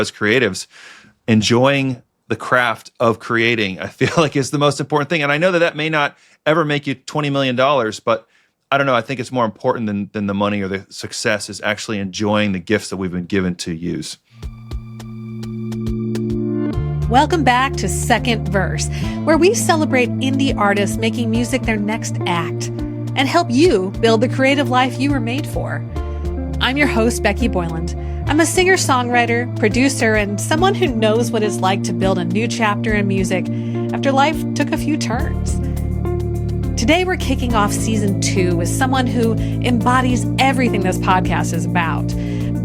as creatives, enjoying the craft of creating, I feel like is the most important thing. And I know that may not ever make you $20 million, but I don't know. I think it's more important than the money or the success is actually enjoying the gifts that we've been given to use. Welcome back to Second Verse, where we celebrate indie artists making music their next act and help you build the creative life you were made for. I'm your host, Becky Boyland. I'm a singer-songwriter, producer, and someone who knows what it's like to build a new chapter in music after life took a few turns. Today, we're kicking off season 2 with someone who embodies everything this podcast is about.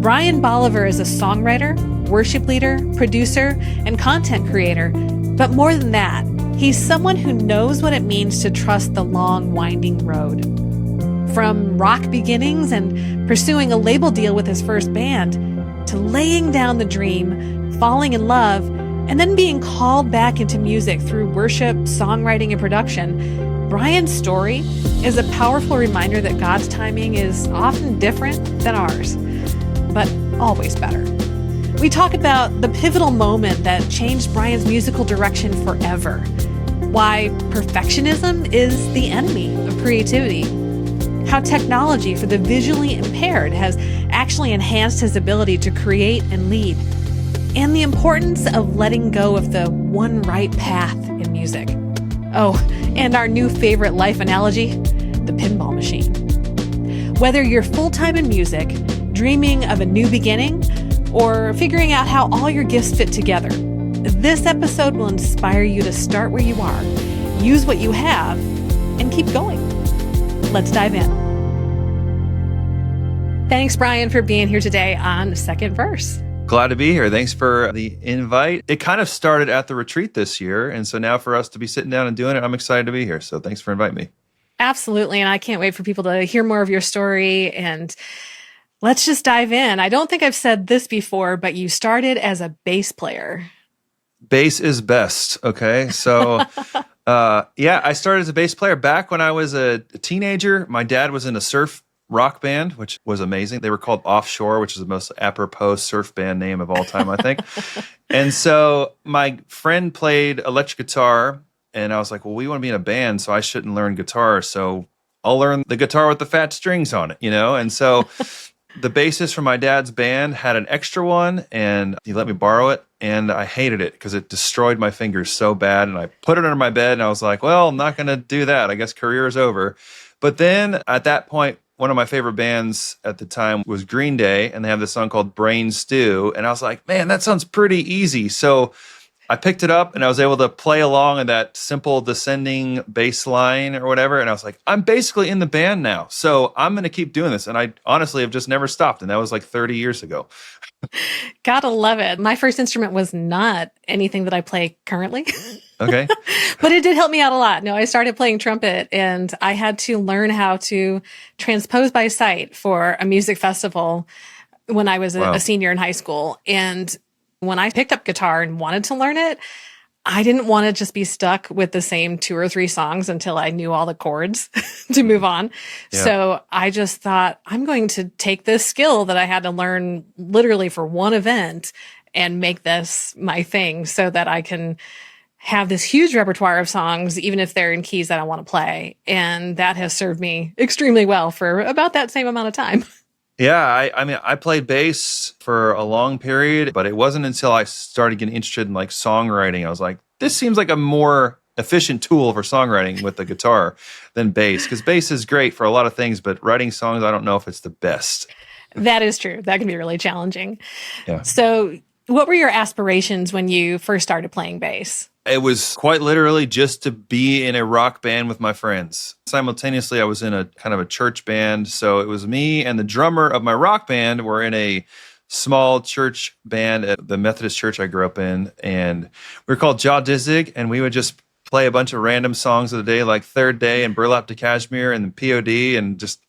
Bryan Boliver is a songwriter, worship leader, producer, and content creator. But more than that, he's someone who knows what it means to trust the long, winding road. From rock beginnings and pursuing a label deal with his first band, to laying down the dream, falling in love, and then being called back into music through worship, songwriting, and production, Bryan's story is a powerful reminder that God's timing is often different than ours, but always better. We talk about the pivotal moment that changed Bryan's musical direction forever, why perfectionism is the enemy of creativity, how technology for the visually impaired has actually enhanced his ability to create and lead, and the importance of letting go of the one right path in music. Oh, and our new favorite life analogy, the pinball machine. Whether you're full-time in music, dreaming of a new beginning, or figuring out how all your gifts fit together, this episode will inspire you to start where you are, use what you have, and keep going. Let's dive in. Thanks, Bryan, for being here today on Second Verse. Glad to be here. Thanks for the invite. It kind of started at the retreat this year, and so now for us to be sitting down and doing it, I'm excited to be here. So thanks for inviting me. Absolutely, and I can't wait for people to hear more of your story, and let's just dive in. I don't think I've said this before, but you started as a bass player. Bass is best, okay? So, I started as a bass player back when I was a teenager. My dad was in a surf rock band, which was amazing. They were called Offshore, which is the most apropos surf band name of all time, I think. And so my friend played electric guitar, and I was like, well, we want to be in a band, so I shouldn't learn guitar. So I'll learn the guitar with the fat strings on it, And so the bassist from my dad's band had an extra one, and he let me borrow it, and I hated it because it destroyed my fingers so bad, and I put it under my bed, and I was like, well, I'm not going to do that. I guess career is over. But then at that point, one of my favorite bands at the time was Green Day, and they have this song called Brain Stew, and I was like, man, that sounds pretty easy. So I picked it up, and I was able to play along in that simple descending bass line or whatever, and I was like, I'm basically in the band now, so I'm going to keep doing this, and I honestly have just never stopped, and that was like 30 years ago. Gotta love it. My first instrument was not anything that I play currently. Okay. But it did help me out a lot. No, I started playing trumpet, and I had to learn how to transpose by sight for a music festival when I was a senior in high school. And when I picked up guitar and wanted to learn it, I didn't want to just be stuck with the same 2 or 3 songs until I knew all the chords to move on. Yeah. So I just thought, I'm going to take this skill that I had to learn literally for one event and make this my thing so that I can have this huge repertoire of songs, even if they're in keys that I want to play. And that has served me extremely well for about that same amount of time. Yeah, I mean, I played bass for a long period, but it wasn't until I started getting interested in like songwriting. I was like, this seems like a more efficient tool for songwriting with the guitar than bass, because bass is great for a lot of things, but writing songs, I don't know if it's the best. That is true. That can be really challenging. Yeah. So what were your aspirations when you first started playing bass? It was quite literally just to be in a rock band with my friends. Simultaneously, I was in a kind of a church band. So it was me and the drummer of my rock band were in a small church band at the Methodist church I grew up in. And we were called Jaw Dizig, and we would just play a bunch of random songs of the day, like Third Day and Burlap to Kashmir and POD, and just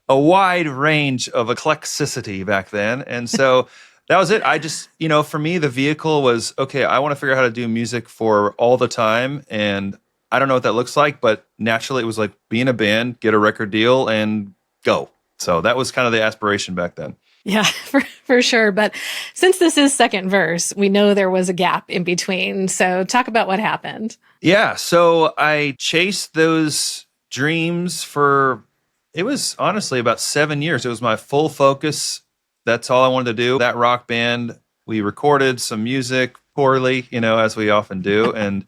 a wide range of eclecticity back then. And so that was it. I just, for me, the vehicle was, okay, I want to figure out how to do music for all the time. And I don't know what that looks like, but naturally it was like be in a band, get a record deal, and go. So that was kind of the aspiration back then. Yeah, for sure. But since this is second verse, we know there was a gap in between. So talk about what happened. Yeah, so I chased those dreams for, it was honestly about 7 years. It was my full focus. That's all I wanted to do. That rock band, we recorded some music poorly, as we often do, and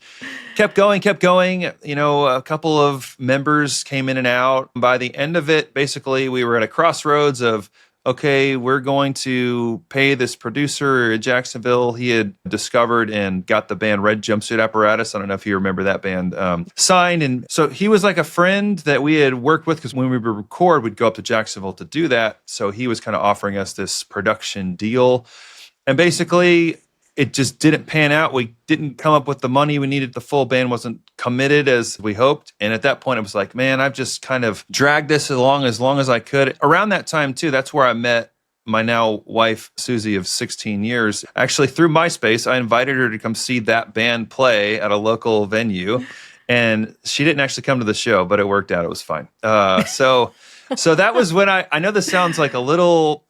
kept going, kept going. A couple of members came in and out. By the end of it, basically, we were at a crossroads of, okay, we're going to pay this producer in Jacksonville. He had discovered and got the band Red Jumpsuit Apparatus. I don't know if you remember that band, signed. And so he was like a friend that we had worked with, because when we would record, we'd go up to Jacksonville to do that. So he was kind of offering us this production deal. And basically, it just didn't pan out. We didn't come up with the money we needed. The full band wasn't committed as we hoped. And at that point, it was like, man, I've just kind of dragged this along as I could. Around that time, too, that's where I met my now wife, Suzy, of 16 years. Actually, through MySpace, I invited her to come see that band play at a local venue. And she didn't actually come to the show, but it worked out. It was fine. So that was when I know this sounds like a little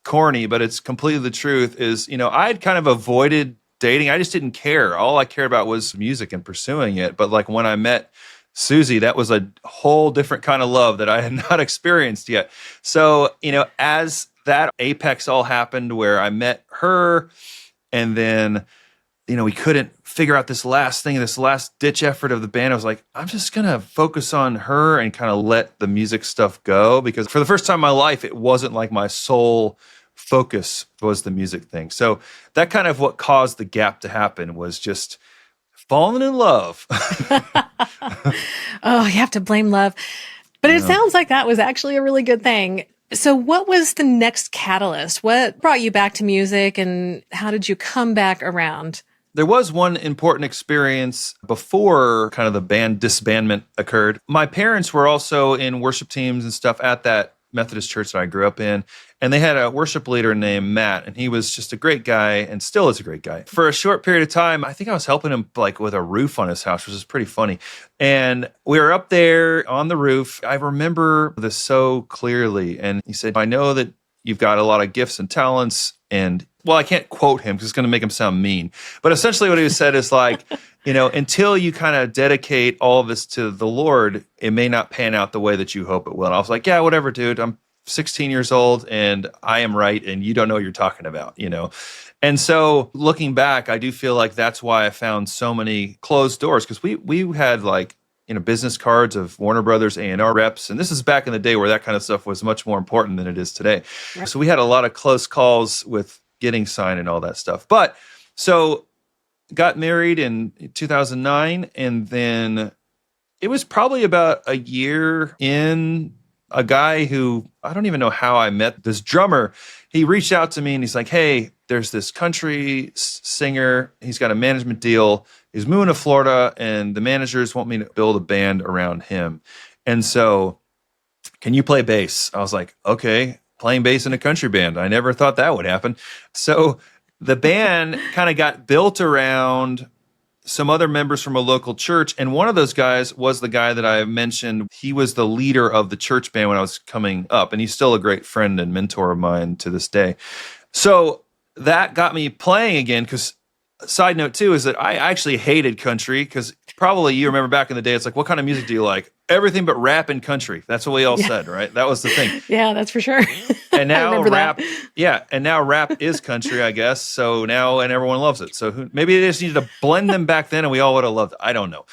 corny, but it's completely the truth, is, I had kind of avoided dating. I just didn't care. All I cared about was music and pursuing it. But like when I met Suzy, that was a whole different kind of love that I had not experienced yet. So, as that apex all happened, where I met her, and then, we couldn't figure out this last ditch effort of the band. I was like, I'm just going to focus on her and kind of let the music stuff go, because for the first time in my life, it wasn't like my sole focus was the music thing. So that kind of what caused the gap to happen, was just falling in love. Oh, you have to blame love. But it sounds like that was actually a really good thing. So what was the next catalyst? What brought you back to music, and how did you come back around? There was one important experience before kind of the band disbandment occurred. My parents were also in worship teams and stuff at that Methodist church that I grew up in. And they had a worship leader named Matt, and he was just a great guy and still is a great guy. For a short period of time, I think I was helping him like with a roof on his house, which is pretty funny. And we were up there on the roof. I remember this so clearly. And he said, I know that you've got a lot of gifts and talents. And well, I can't quote him because it's going to make him sound mean. But essentially what he said is like, until you kind of dedicate all of this to the Lord, it may not pan out the way that you hope it will. And I was like, yeah, whatever, dude. I'm 16 years old and I am right. And you don't know what you're talking about, And so looking back, I do feel like that's why I found so many closed doors, because we had like, business cards of Warner Brothers A&R reps. And this is back in the day where that kind of stuff was much more important than it is today. Right. So we had a lot of close calls with getting signed and all that stuff. But so got married in 2009. And then it was probably about a year in, a guy who, I don't even know how I met this drummer. He reached out to me and he's like, hey, there's this country singer. He's got a management deal. He's moving to Florida and the managers want me to build a band around him. And so, can you play bass? I was like, okay, playing bass in a country band. I never thought that would happen. So the band kind of got built around some other members from a local church. And one of those guys was the guy that I mentioned. He was the leader of the church band when I was coming up. And he's still a great friend and mentor of mine to this day. So that got me playing again, because side note too is that I actually hated country, because probably you remember back in the day, it's like, what kind of music do you like? Everything but rap and country. That's what we all said, right? That was the thing. Yeah, that's for sure. And now rap, and now rap is country, I guess. So now, and everyone loves it. So maybe they just needed to blend them back then and we all would have loved it. I don't know.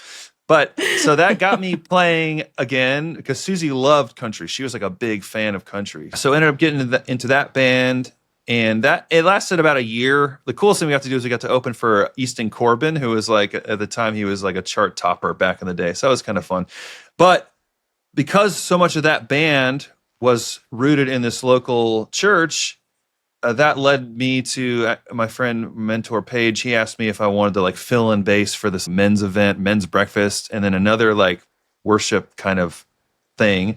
But so that got me playing again, because Suzy loved country. She was like a big fan of country. So I ended up getting into that band. And that it lasted about a year. The coolest thing we got to do is we got to open for Easton Corbin, who was like, at the time, he was like a chart topper back in the day. So that was kind of fun. But because so much of that band was rooted in this local church, that led me to my friend, mentor Paige. He asked me if I wanted to like fill in bass for this men's event, men's breakfast, and then another like worship kind of thing.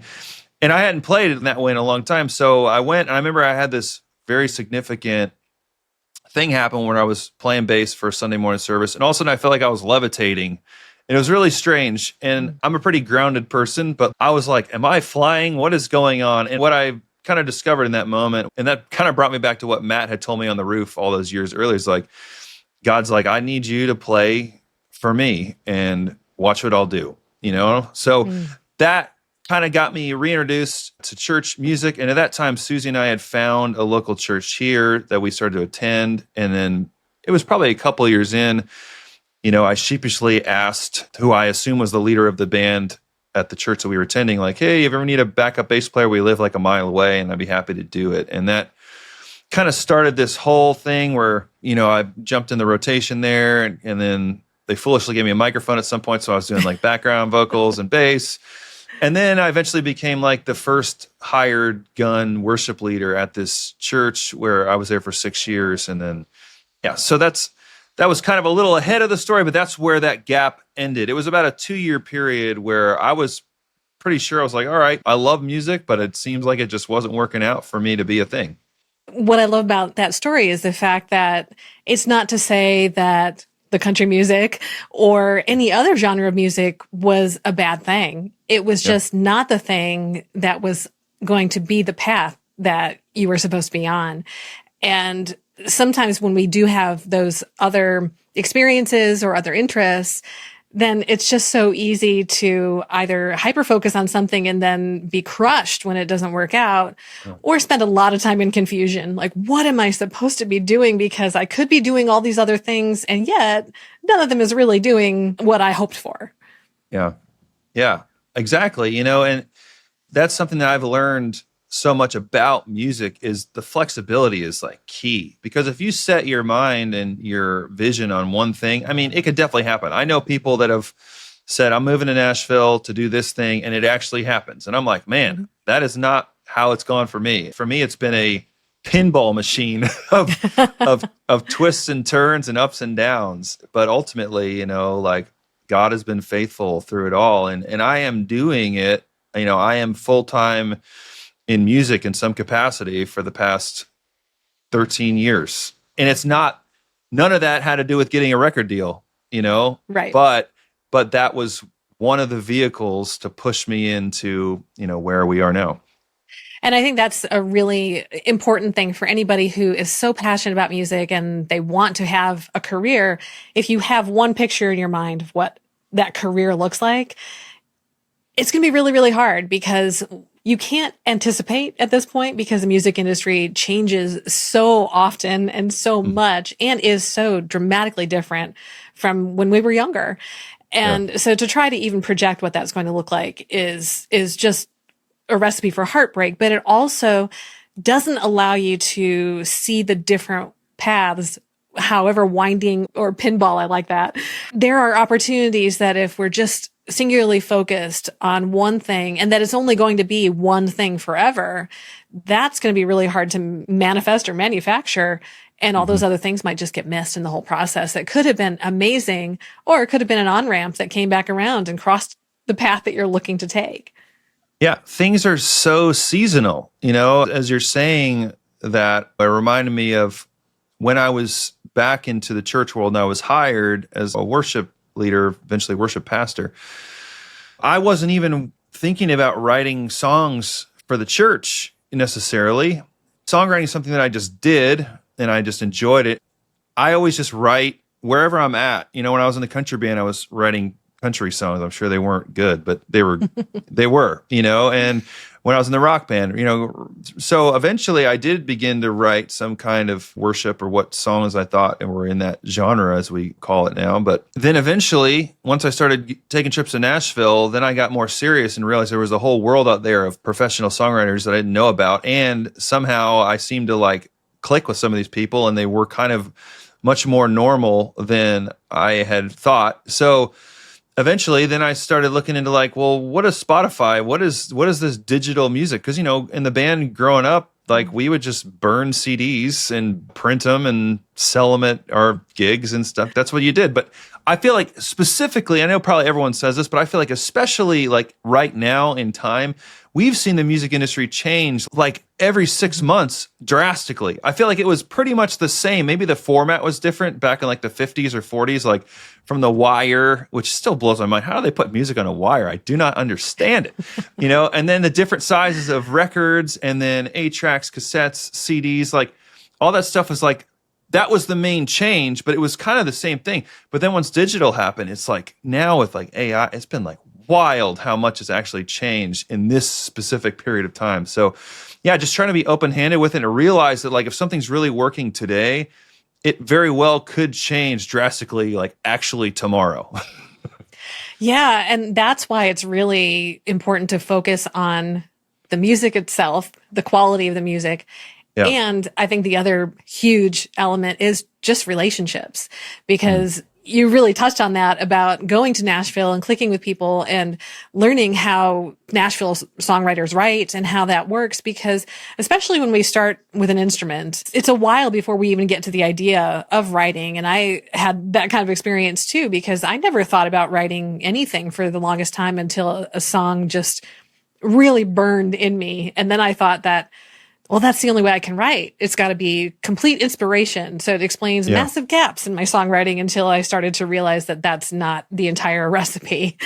And I hadn't played it in that way in a long time. So I went, and I remember I had this very significant thing happened when I was playing bass for Sunday morning service. And all of a sudden I felt like I was levitating. And it was really strange. And I'm a pretty grounded person, but I was like, am I flying? What is going on? And what I kind of discovered in that moment, and that kind of brought me back to what Matt had told me on the roof all those years earlier. It's like, God's like, I need you to play for me and watch what I'll do, So that kind of got me reintroduced to church music. And at that time, Suzy and I had found a local church here that we started to attend. And then it was probably a couple of years in, I sheepishly asked who I assume was the leader of the band at the church that we were attending, like, hey, if you ever need a backup bass player, we live like a mile away and I'd be happy to do it. And that kind of started this whole thing where, I jumped in the rotation there and then they foolishly gave me a microphone at some point. So I was doing like background vocals and bass. And then I eventually became like the first hired gun worship leader at this church where I was there for 6 years. And then, so that was kind of a little ahead of the story, but that's where that gap ended. It was about a 2-year period where I was pretty sure I was like, all right, I love music, but it seems like it just wasn't working out for me to be a thing. What I love about that story is the fact that it's not to say that the country music or any other genre of music was a bad thing. It was just not the thing that was going to be the path that you were supposed to be on. And sometimes when we do have those other experiences or other interests, then it's just so easy to either hyper-focus on something and then be crushed when it doesn't work out, or spend a lot of time in confusion. Like, what am I supposed to be doing? Because I could be doing all these other things, and yet none of them is really doing what I hoped for. Yeah, exactly. And that's something that I've learned so much about music is the flexibility is like key, because if you set your mind and your vision on one thing, I mean, it could definitely happen. I know people that have said, I'm moving to Nashville to do this thing, and it actually happens. And I'm like, man, that is not how it's gone for me. For me, it's been a pinball machine of twists and turns and ups and downs. But ultimately, like God has been faithful through it all. And I am doing it, I am full-time in music in some capacity for the past 13 years. And it's none of that had to do with getting a record deal, Right. But that was one of the vehicles to push me into, where we are now. And I think that's a really important thing for anybody who is so passionate about music and they want to have a career. If you have one picture in your mind of what that career looks like, it's going to be really, really hard because you can't anticipate at this point, because the music industry changes so often and so much and is so dramatically different from when we were younger. And so to try to even project what that's going to look like is just a recipe for heartbreak, but it also doesn't allow you to see the different paths, however winding or pinball. I like that. There are opportunities that if we're just singularly focused on one thing and that it's only going to be one thing forever, that's going to be really hard to manifest or manufacture. And all those other things might just get missed in the whole process. That could have been amazing, or it could have been an on-ramp that came back around and crossed the path that you're looking to take. Yeah, things are so seasonal. As you're saying that, it reminded me of when I was back into the church world and I was hired as a worship leader, eventually worship pastor. I wasn't even thinking about writing songs for the church necessarily. Songwriting is something that I just did and I just enjoyed it. I always just write wherever I'm at. When I was in the country band, I was writing country songs. I'm sure they weren't good, but they were, and when I was in the rock band, so eventually I did begin to write some kind of worship or what songs I thought were in that genre, as we call it now. But then eventually, once I started taking trips to Nashville, then I got more serious and realized there was a whole world out there of professional songwriters that I didn't know about. And somehow I seemed to like click with some of these people, and they were kind of much more normal than I had thought. So eventually, then I started looking into like, well, what is Spotify? What is this digital music? Because, in the band growing up, like we would just burn CDs and print them and sell them at our gigs and stuff. That's what you did. But I feel like specifically, I know probably everyone says this, but I feel like especially like right now in time, we've seen the music industry change like every 6 months drastically. I feel like it was pretty much the same. Maybe the format was different back in like the 50s or 40s, like from the wire, which still blows my mind. How do they put music on a wire? I do not understand it, and then the different sizes of records and then 8-tracks, cassettes, CDs, like all that stuff was like, that was the main change, but it was kind of the same thing. But then once digital happened, it's like now with like AI, it's been like wild how much has actually changed in this specific period of time. So yeah, just trying to be open-handed with it and realize that like if something's really working today, it very well could change drastically like actually tomorrow. Yeah, and that's why it's really important to focus on the music itself, the quality of the music. Yeah. And I think the other huge element is just relationships, because you really touched on that about going to Nashville and clicking with people and learning how Nashville songwriters write and how that works. Because especially when we start with an instrument, it's a while before we even get to the idea of writing. And I had that kind of experience too, because I never thought about writing anything for the longest time until a song just really burned in me. And then I thought that, well, that's the only way I can write. It's got to be complete inspiration. So it explains massive gaps in my songwriting until I started to realize that that's not the entire recipe.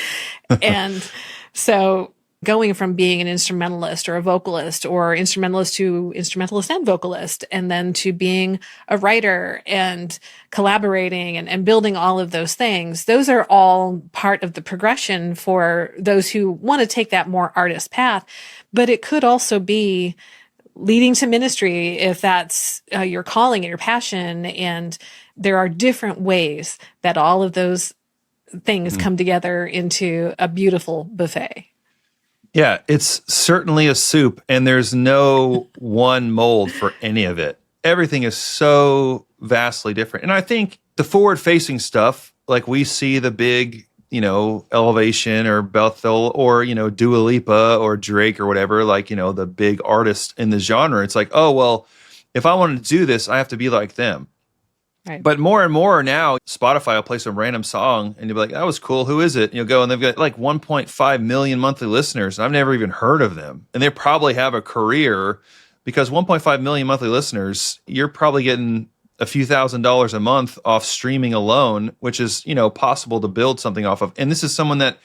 And so going from being an instrumentalist or a vocalist or instrumentalist to instrumentalist and vocalist, and then to being a writer and collaborating and building all of those things, those are all part of the progression for those who want to take that more artist path. But it could also be leading to ministry if that's your calling and your passion. And there are different ways that all of those things come together into a beautiful buffet. Yeah, it's certainly a soup, and there's no one mold for any of it. Everything is so vastly different. And I think the forward-facing stuff, like we see the big, Elevation or Bethel or, Dua Lipa or Drake or whatever, like, the big artist in the genre. It's like, oh, well, if I want to do this, I have to be like them. Right. But more and more now, Spotify will play some random song and you'll be like, that was cool. Who is it? And you'll go and they've got like 1.5 million monthly listeners. And I've never even heard of them. And they probably have a career, because 1.5 million monthly listeners, you're probably getting a few $1,000s a month off streaming alone, which is, possible to build something off of. And this is someone that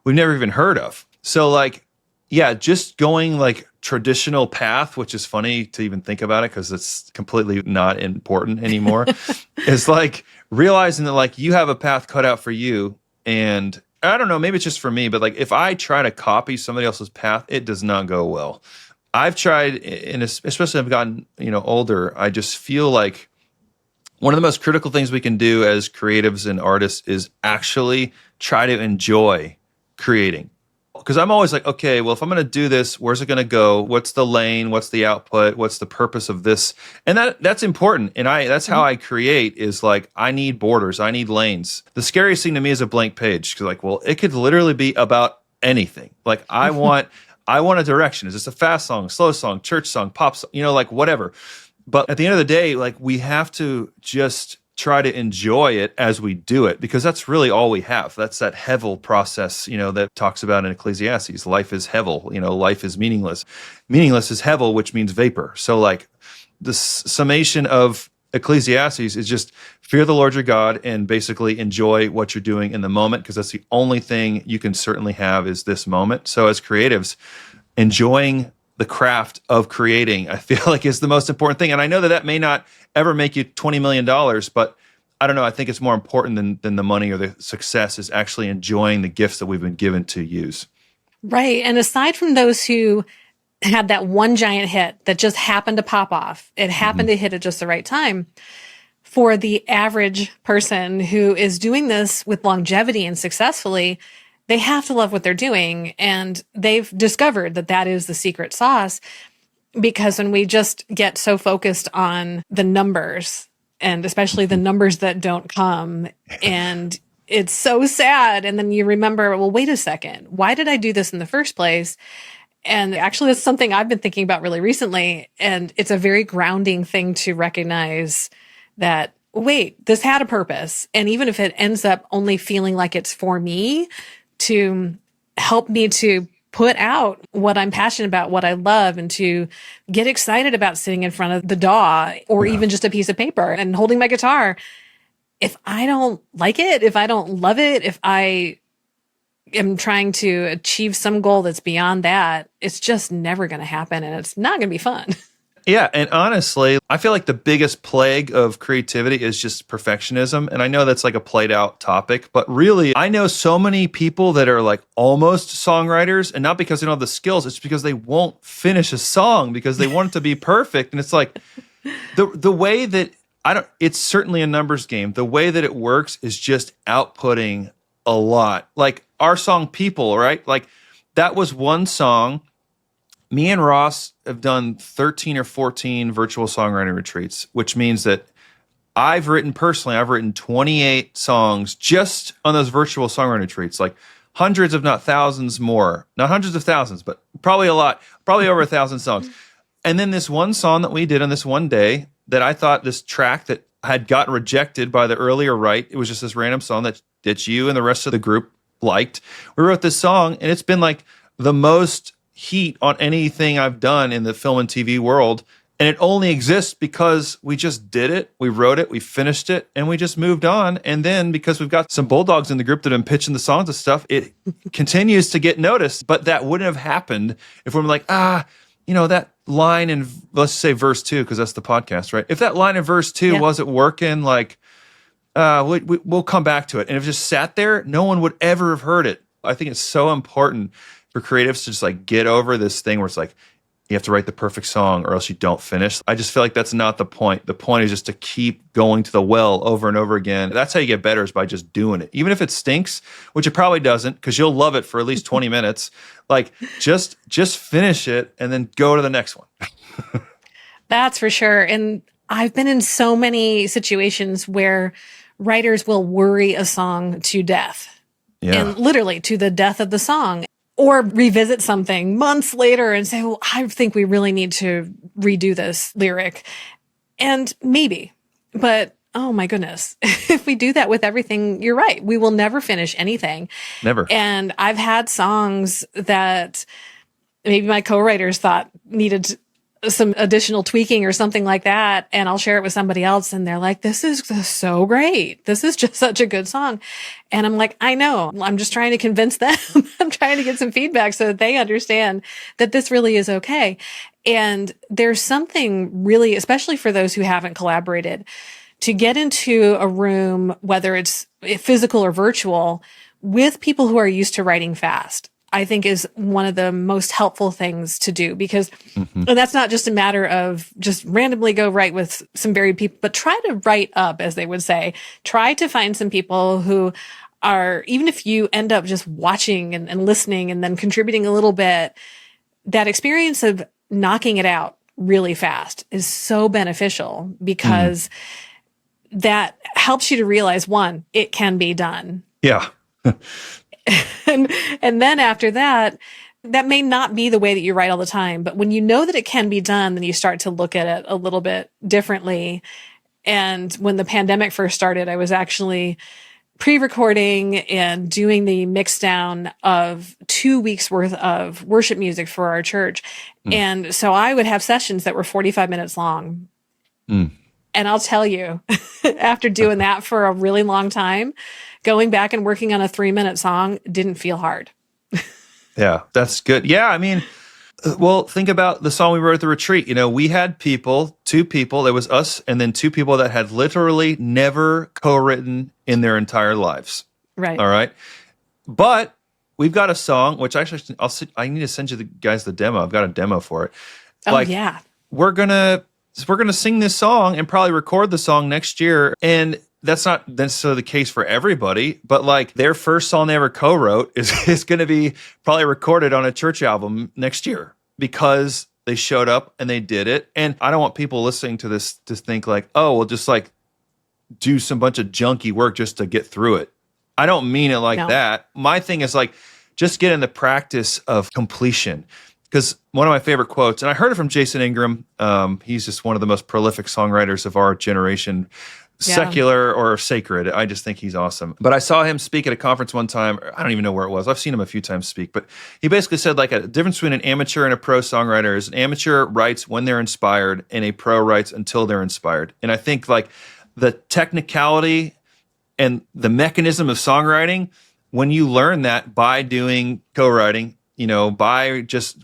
we've never even heard of. So like, yeah, just going like traditional path, which is funny to even think about it because it's completely not important anymore, is like realizing that like you have a path cut out for you. And I don't know, maybe it's just for me, but like if I try to copy somebody else's path, it does not go well. I've tried, and especially as I've gotten, older, I just feel like one of the most critical things we can do as creatives and artists is actually try to enjoy creating. Because I'm always like, okay, well, if I'm going to do this, where's it going to go? What's the lane? What's the output? What's the purpose of this? And that's important. And that's how I create, is like, I need borders. I need lanes. The scariest thing to me is a blank page. Because like, well, it could literally be about anything. Like I want a direction. Is this a fast song, slow song, church song, pop song, like whatever. But at the end of the day, like we have to just try to enjoy it as we do it, because that's really all we have. That's that hevel process, that talks about in Ecclesiastes. Life is hevel, life is meaningless. Meaningless is hevel, which means vapor. So like the summation of Ecclesiastes is just fear the Lord your God and basically enjoy what you're doing in the moment, because that's the only thing you can certainly have is this moment. So as creatives, enjoying the craft of creating, I feel like, is the most important thing. And I know that may not ever make you $20 million, but I don't know. I think it's more important than the money or the success is actually enjoying the gifts that we've been given to use. Right. And aside from those who had that one giant hit that just happened to pop off, it happened to hit at just the right time. For the average person who is doing this with longevity and successfully, they have to love what they're doing. And they've discovered that that is the secret sauce, because when we just get so focused on the numbers, and especially the numbers that don't come, and it's so sad. And then you remember, well, wait a second, why did I do this in the first place? And actually, that's something I've been thinking about really recently. And it's a very grounding thing to recognize that, wait, this had a purpose. And even if it ends up only feeling like it's for me, to help me to put out what I'm passionate about, what I love, and to get excited about sitting in front of the DAW or even just a piece of paper and holding my guitar. If I don't like it, if I don't love it, if I am trying to achieve some goal that's beyond that, it's just never going to happen, and it's not going to be fun. Yeah, and honestly, I feel like the biggest plague of creativity is just perfectionism. And I know that's like a played out topic, but really, I know so many people that are like almost songwriters, and not because they don't have the skills, it's because they won't finish a song because they want it to be perfect. And it's like the way that it's certainly a numbers game. The way that it works is just outputting a lot. Like our song People, right? Like that was one song. Me and Ross have done 13 or 14 virtual songwriting retreats, which means that I've written 28 songs just on those virtual songwriting retreats, like hundreds, if not thousands more. Not hundreds of thousands, but probably a lot, probably over 1,000 songs. And then this one song that we did on this one day that I thought this track that had gotten rejected by the earlier write, it was just this random song that you and the rest of the group liked. We wrote this song, and it's been like the most heat on anything I've done in the film and TV world. And it only exists because we just did it. We wrote it, we finished it, and we just moved on. And then because we've got some bulldogs in the group that have been pitching the songs and stuff, it continues to get noticed. But that wouldn't have happened if we were like, that line in, let's say verse 2, because that's the podcast, right? If that line in verse 2 wasn't working, like, we'll come back to it. And if it just sat there, no one would ever have heard it. I think it's so important for creatives to just like get over this thing where it's like, you have to write the perfect song or else you don't finish. I just feel like that's not the point. The point is just to keep going to the well over and over again. That's how you get better, is by just doing it. Even if it stinks, which it probably doesn't, because you'll love it for at least 20 minutes. Like just finish it and then go to the next one. That's for sure. And I've been in so many situations where writers will worry a song to death. Yeah. And literally to the death of the song. Or revisit something months later and say, well, I think we really need to redo this lyric. And maybe, but oh my goodness, if we do that with everything, you're right. We will never finish anything. Never. And I've had songs that maybe my co-writers thought needed some additional tweaking or something like that. And I'll share it with somebody else. And they're like, this is so great. This is just such a good song. And I'm like, I know, I'm just trying to convince them. I'm trying to get some feedback so that they understand that this really is okay. And there's something really, especially for those who haven't collaborated, to get into a room, whether it's physical or virtual, with people who are used to writing fast, I think is one of the most helpful things to do, because, and that's not just a matter of just randomly go write with some varied people, but try to write up, as they would say. Try to find some people who are, even if you end up just watching and listening and then contributing a little bit, that experience of knocking it out really fast is so beneficial, because that helps you to realize, one, it can be done. Yeah. And then after that, that may not be the way that you write all the time, but when you know that it can be done, then you start to look at it a little bit differently. And when the pandemic first started, I was actually pre-recording and doing the mix down of 2 weeks worth of worship music for our church. And so I would have sessions that were 45 minutes long. And I'll tell you, after doing that for a really long time, going back and working on a 3-minute song didn't feel hard. Yeah, that's good. Yeah, I mean, well, think about the song we wrote at the retreat. You know, we had two people, there was us, and then two people that had literally never co-written in their entire lives. Right. All right. But we've got a song, which actually I need to send you guys the demo. I've got a demo for it. Oh, yeah. We're gonna sing this song and probably record the song next year. And that's not necessarily the case for everybody, but like their first song they ever co-wrote is going to be probably recorded on a church album next year, because they showed up and they did it. And I don't want people listening to this to think like, oh, we'll just like do some bunch of junky work just to get through it. I don't mean it like that. My thing is like, just get in the practice of completion. because one of my favorite quotes, and I heard it from Jason Ingram. He's just one of the most prolific songwriters of our generation, secular or sacred. I just think he's awesome. But I saw him speak at a conference one time. I don't even know where it was. I've seen him a few times speak, but he basically said like a difference between an amateur and a pro songwriter is an amateur writes when they're inspired and a pro writes until they're inspired. And I think like the technicality and the mechanism of songwriting, when you learn that by doing co-writing, by just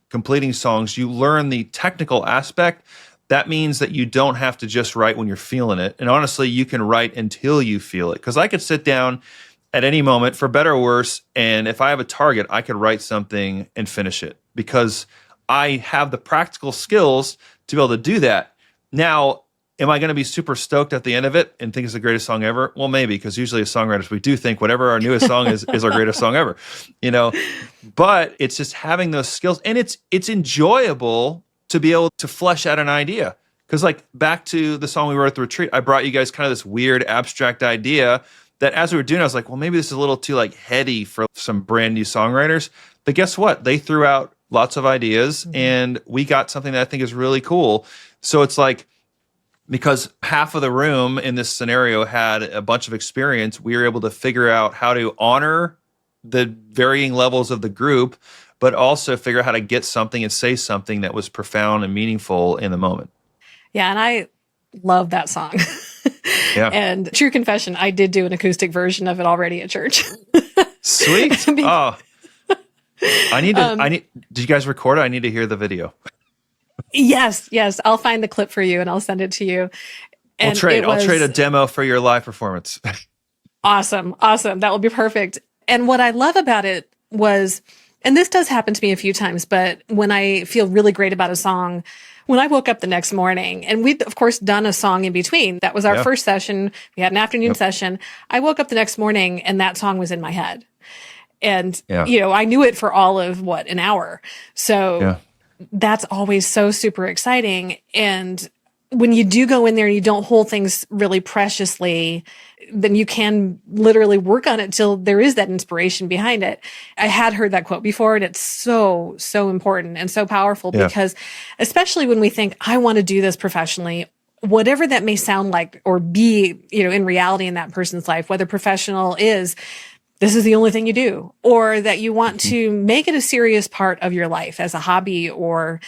completing songs, you learn the technical aspect. That means that you don't have to just write when you're feeling it. And honestly, you can write until you feel it. Because I could sit down at any moment, for better or worse, and if I have a target, I could write something and finish it because I have the practical skills to be able to do that. Now, am I going to be super stoked at the end of it and think it's the greatest song ever? Well, maybe, because usually as songwriters, we do think whatever our newest song is our greatest song ever, But it's just having those skills, and it's enjoyable to be able to flesh out an idea. Because like back to the song we wrote at the retreat, I brought you guys kind of this weird abstract idea that as we were doing, I was like, well, maybe this is a little too like heady for some brand new songwriters. But guess what? They threw out lots of ideas and we got something that I think is really cool. So it's like, because half of the room in this scenario had a bunch of experience, we were able to figure out how to honor the varying levels of the group, but also figure out how to get something and say something that was profound and meaningful in the moment. Yeah, and I love that song. Yeah. And true confession, I did do an acoustic version of it already at church. Sweet. Oh. Did you guys record it? I need to hear the video. Yes. I'll find the clip for you and I'll send it to you. And I'll trade a demo for your live performance. Awesome. That will be perfect. And what I love about it was, and this does happen to me a few times, but when I feel really great about a song, when I woke up the next morning, and we'd of course done a song in between, that was our first session. We had an afternoon session. I woke up the next morning and that song was in my head. And, I knew it for all of an hour. So that's always so super exciting. And when you do go in there and you don't hold things really preciously, then you can literally work on it till there is that inspiration behind it. I had heard that quote before, and it's so, so important and so powerful because especially when we think, I want to do this professionally, whatever that may sound like or be, in reality in that person's life, whether professional is, this is the only thing you do, or that you want to make it a serious part of your life as a hobby or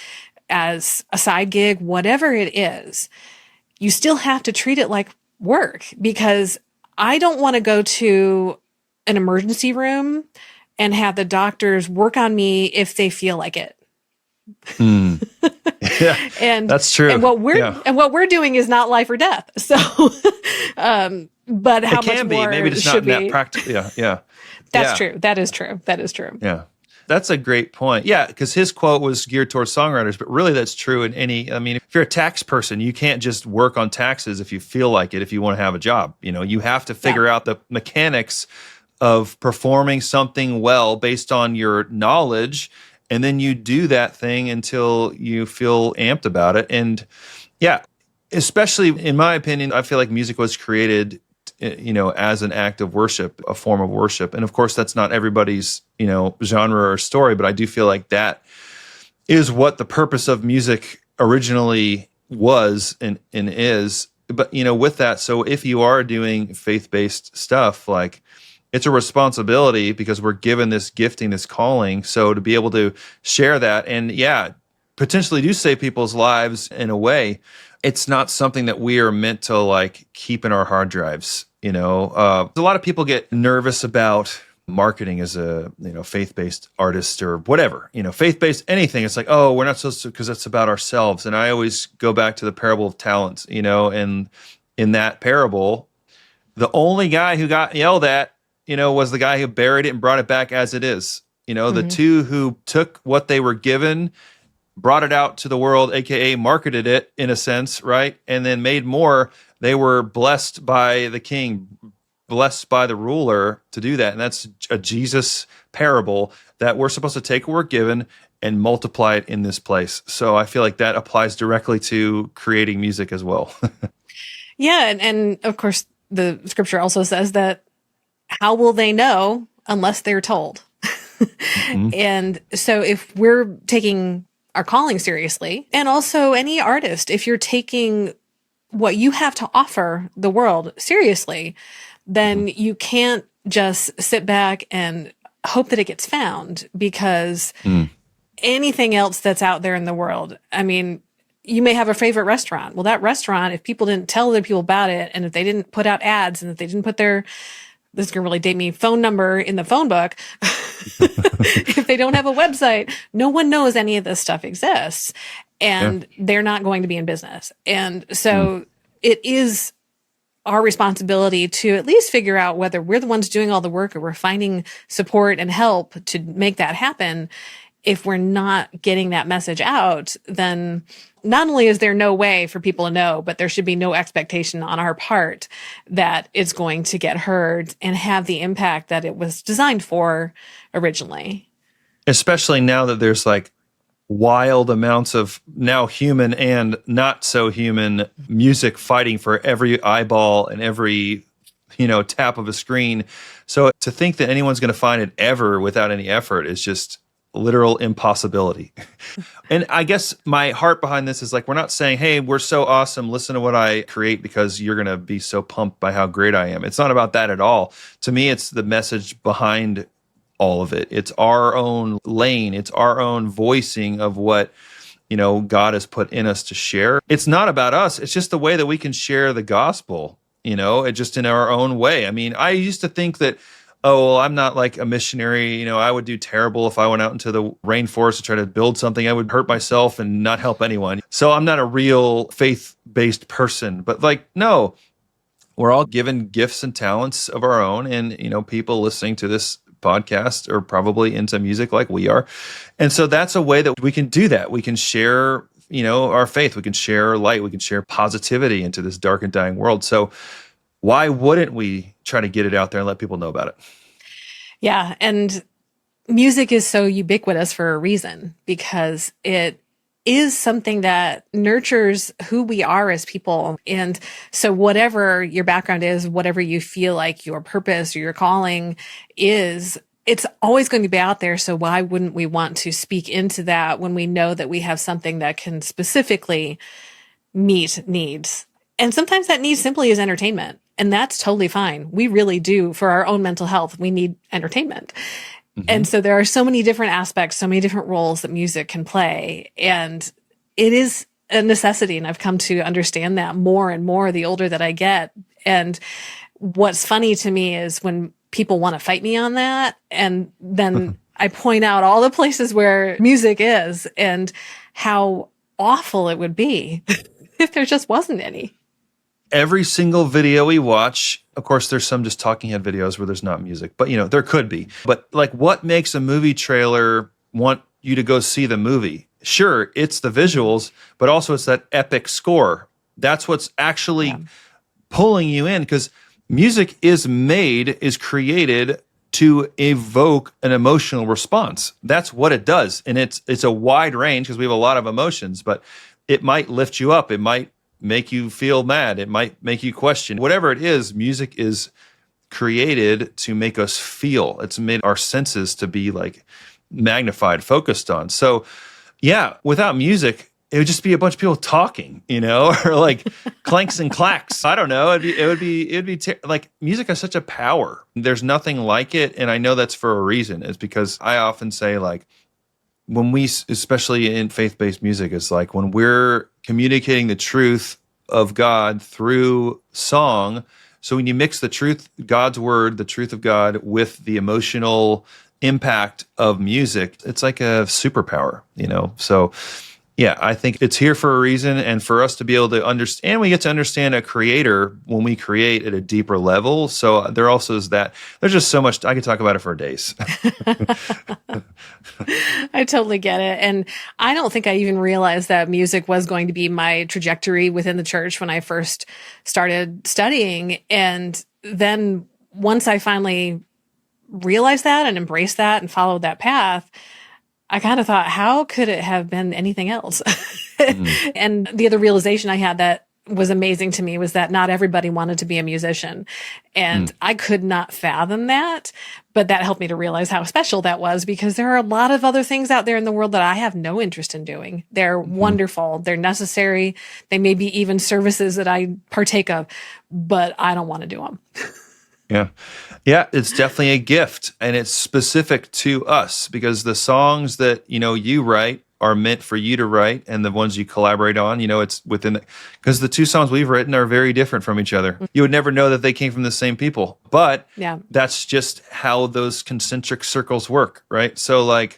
as a side gig, whatever it is, you still have to treat it like work, because I don't want to go to an emergency room and have the doctors work on me if they feel like it. Yeah, and that's true. And what we're doing is not life or death. So, but how it can much be. more Maybe it's not in that practical. Yeah. That's true. That is true. Yeah. That's a great point. Yeah, because his quote was geared towards songwriters, but really that's true in if you're a tax person, you can't just work on taxes if you feel like it, if you want to have a job. You have to figure out the mechanics of performing something well based on your knowledge, and then you do that thing until you feel amped about it. And yeah, especially in my opinion, I feel like music was created as an act of worship, a form of worship. And of course, that's not everybody's, genre or story, but I do feel like that is what the purpose of music originally was and is. But, with that, so if you are doing faith-based stuff, like it's a responsibility because we're given this gifting, this calling. So to be able to share that and potentially do save people's lives in a way, it's not something that we are meant to like keep in our hard drives. A lot of people get nervous about marketing as a faith-based artist or whatever. Faith-based anything. It's like, oh, we're not supposed to because it's about ourselves. And I always go back to the parable of talents. And in that parable, the only guy who got yelled at, was the guy who buried it and brought it back as it is. The two who took what they were given, brought it out to the world, aka marketed it in a sense, right? And then made more. They were blessed by the king, blessed by the ruler to do that. And that's a Jesus parable that we're supposed to take what we're given and multiply it in this place. So I feel like that applies directly to creating music as well. Yeah. And of course, the scripture also says that how will they know unless they're told? Mhm. And so if we're taking our calling seriously, and also any artist, if you're taking what you have to offer the world seriously, then you can't just sit back and hope that it gets found, because Mm. anything else that's out there in the world, I mean, you may have a favorite restaurant. Well, that restaurant, if people didn't tell other people about it, and if they didn't put out ads, and if they didn't put their, this is going to really date me, phone number in the phone book, if they don't have a website, no one knows any of this stuff exists, Yeah. and they're not going to be in business. And so it is our responsibility to at least figure out whether we're the ones doing all the work or we're finding support and help to make that happen. If we're not getting that message out, then not only is there no way for people to know, but there should be no expectation on our part that it's going to get heard and have the impact that it was designed for originally. Especially now that there's like wild amounts of now human and not so human music fighting for every eyeball and every, tap of a screen. So to think that anyone's going to find it ever without any effort is just literal impossibility. And I guess my heart behind this is like, we're not saying, hey, we're so awesome, listen to what I create because you're going to be so pumped by how great I am. It's not about that at all. To me, it's the message behind all of it. It's our own lane. It's our own voicing of what, God has put in us to share. It's not about us. It's just the way that we can share the gospel, it just in our own way. I mean, I used to think that, oh, well, I'm not like a missionary. I would do terrible if I went out into the rainforest to try to build something. I would hurt myself and not help anyone. So I'm not a real faith-based person. But no, we're all given gifts and talents of our own. And, people listening to this podcast are probably into music like we are. And so that's a way that we can do that. We can share, our faith. We can share light. We can share positivity into this dark and dying world. So why wouldn't we try to get it out there and let people know about it? Yeah. And music is so ubiquitous for a reason, because it is something that nurtures who we are as people. And so whatever your background is, whatever you feel like your purpose or your calling is, it's always going to be out there. So why wouldn't we want to speak into that when we know that we have something that can specifically meet needs? And sometimes that need simply is entertainment. And that's totally fine. We really do, for our own mental health, we need entertainment. Mm-hmm. And so there are so many different aspects, so many different roles that music can play. And it is a necessity. And I've come to understand that more and more the older that I get. And what's funny to me is when people want to fight me on that, and then I point out all the places where music is and how awful it would be if there just wasn't any. Every single video we watch, of course, there's some just talking head videos where there's not music, but there could be. But what makes a movie trailer want you to go see the movie? Sure, it's the visuals, but also it's that epic score. That's what's actually pulling you in, because music is created to evoke an emotional response. That's what it does. And it's a wide range, because we have a lot of emotions, but it might lift you up. It might make you feel mad. It might make you question. Whatever it is, music is created to make us feel. It's made our senses to be magnified, focused on. So yeah, without music, it would just be a bunch of people talking, or clanks and clacks. I don't know. It'd be music has such a power. There's nothing like it. And I know that's for a reason. It's because I often say when we, especially in faith-based music, is when we're communicating the truth of God through song. So when you mix the truth, God's word, the truth of God, with the emotional impact of music, it's like a superpower, So yeah, I think it's here for a reason, and for us to be able to understand, we get to understand a creator when we create at a deeper level. So there also is that. There's just so much, I could talk about it for days. I totally get it. And I don't think I even realized that music was going to be my trajectory within the church when I first started studying. And then once I finally realized that and embraced that and followed that path, I kind of thought, how could it have been anything else? And the other realization I had, that was amazing to me was that not everybody wanted to be a musician. And I could not fathom that, but that helped me to realize how special that was, because there are a lot of other things out there in the world that I have no interest in doing. They're wonderful. They're necessary. They may be even services that I partake of, but I don't want to do them. Yeah. Yeah, it's definitely a gift, and it's specific to us, because the songs that, you write are meant for you to write, and the ones you collaborate on, it's within because the two songs we've written are very different from each other. You would never know that they came from the same people, but that's just how those concentric circles work, right? So I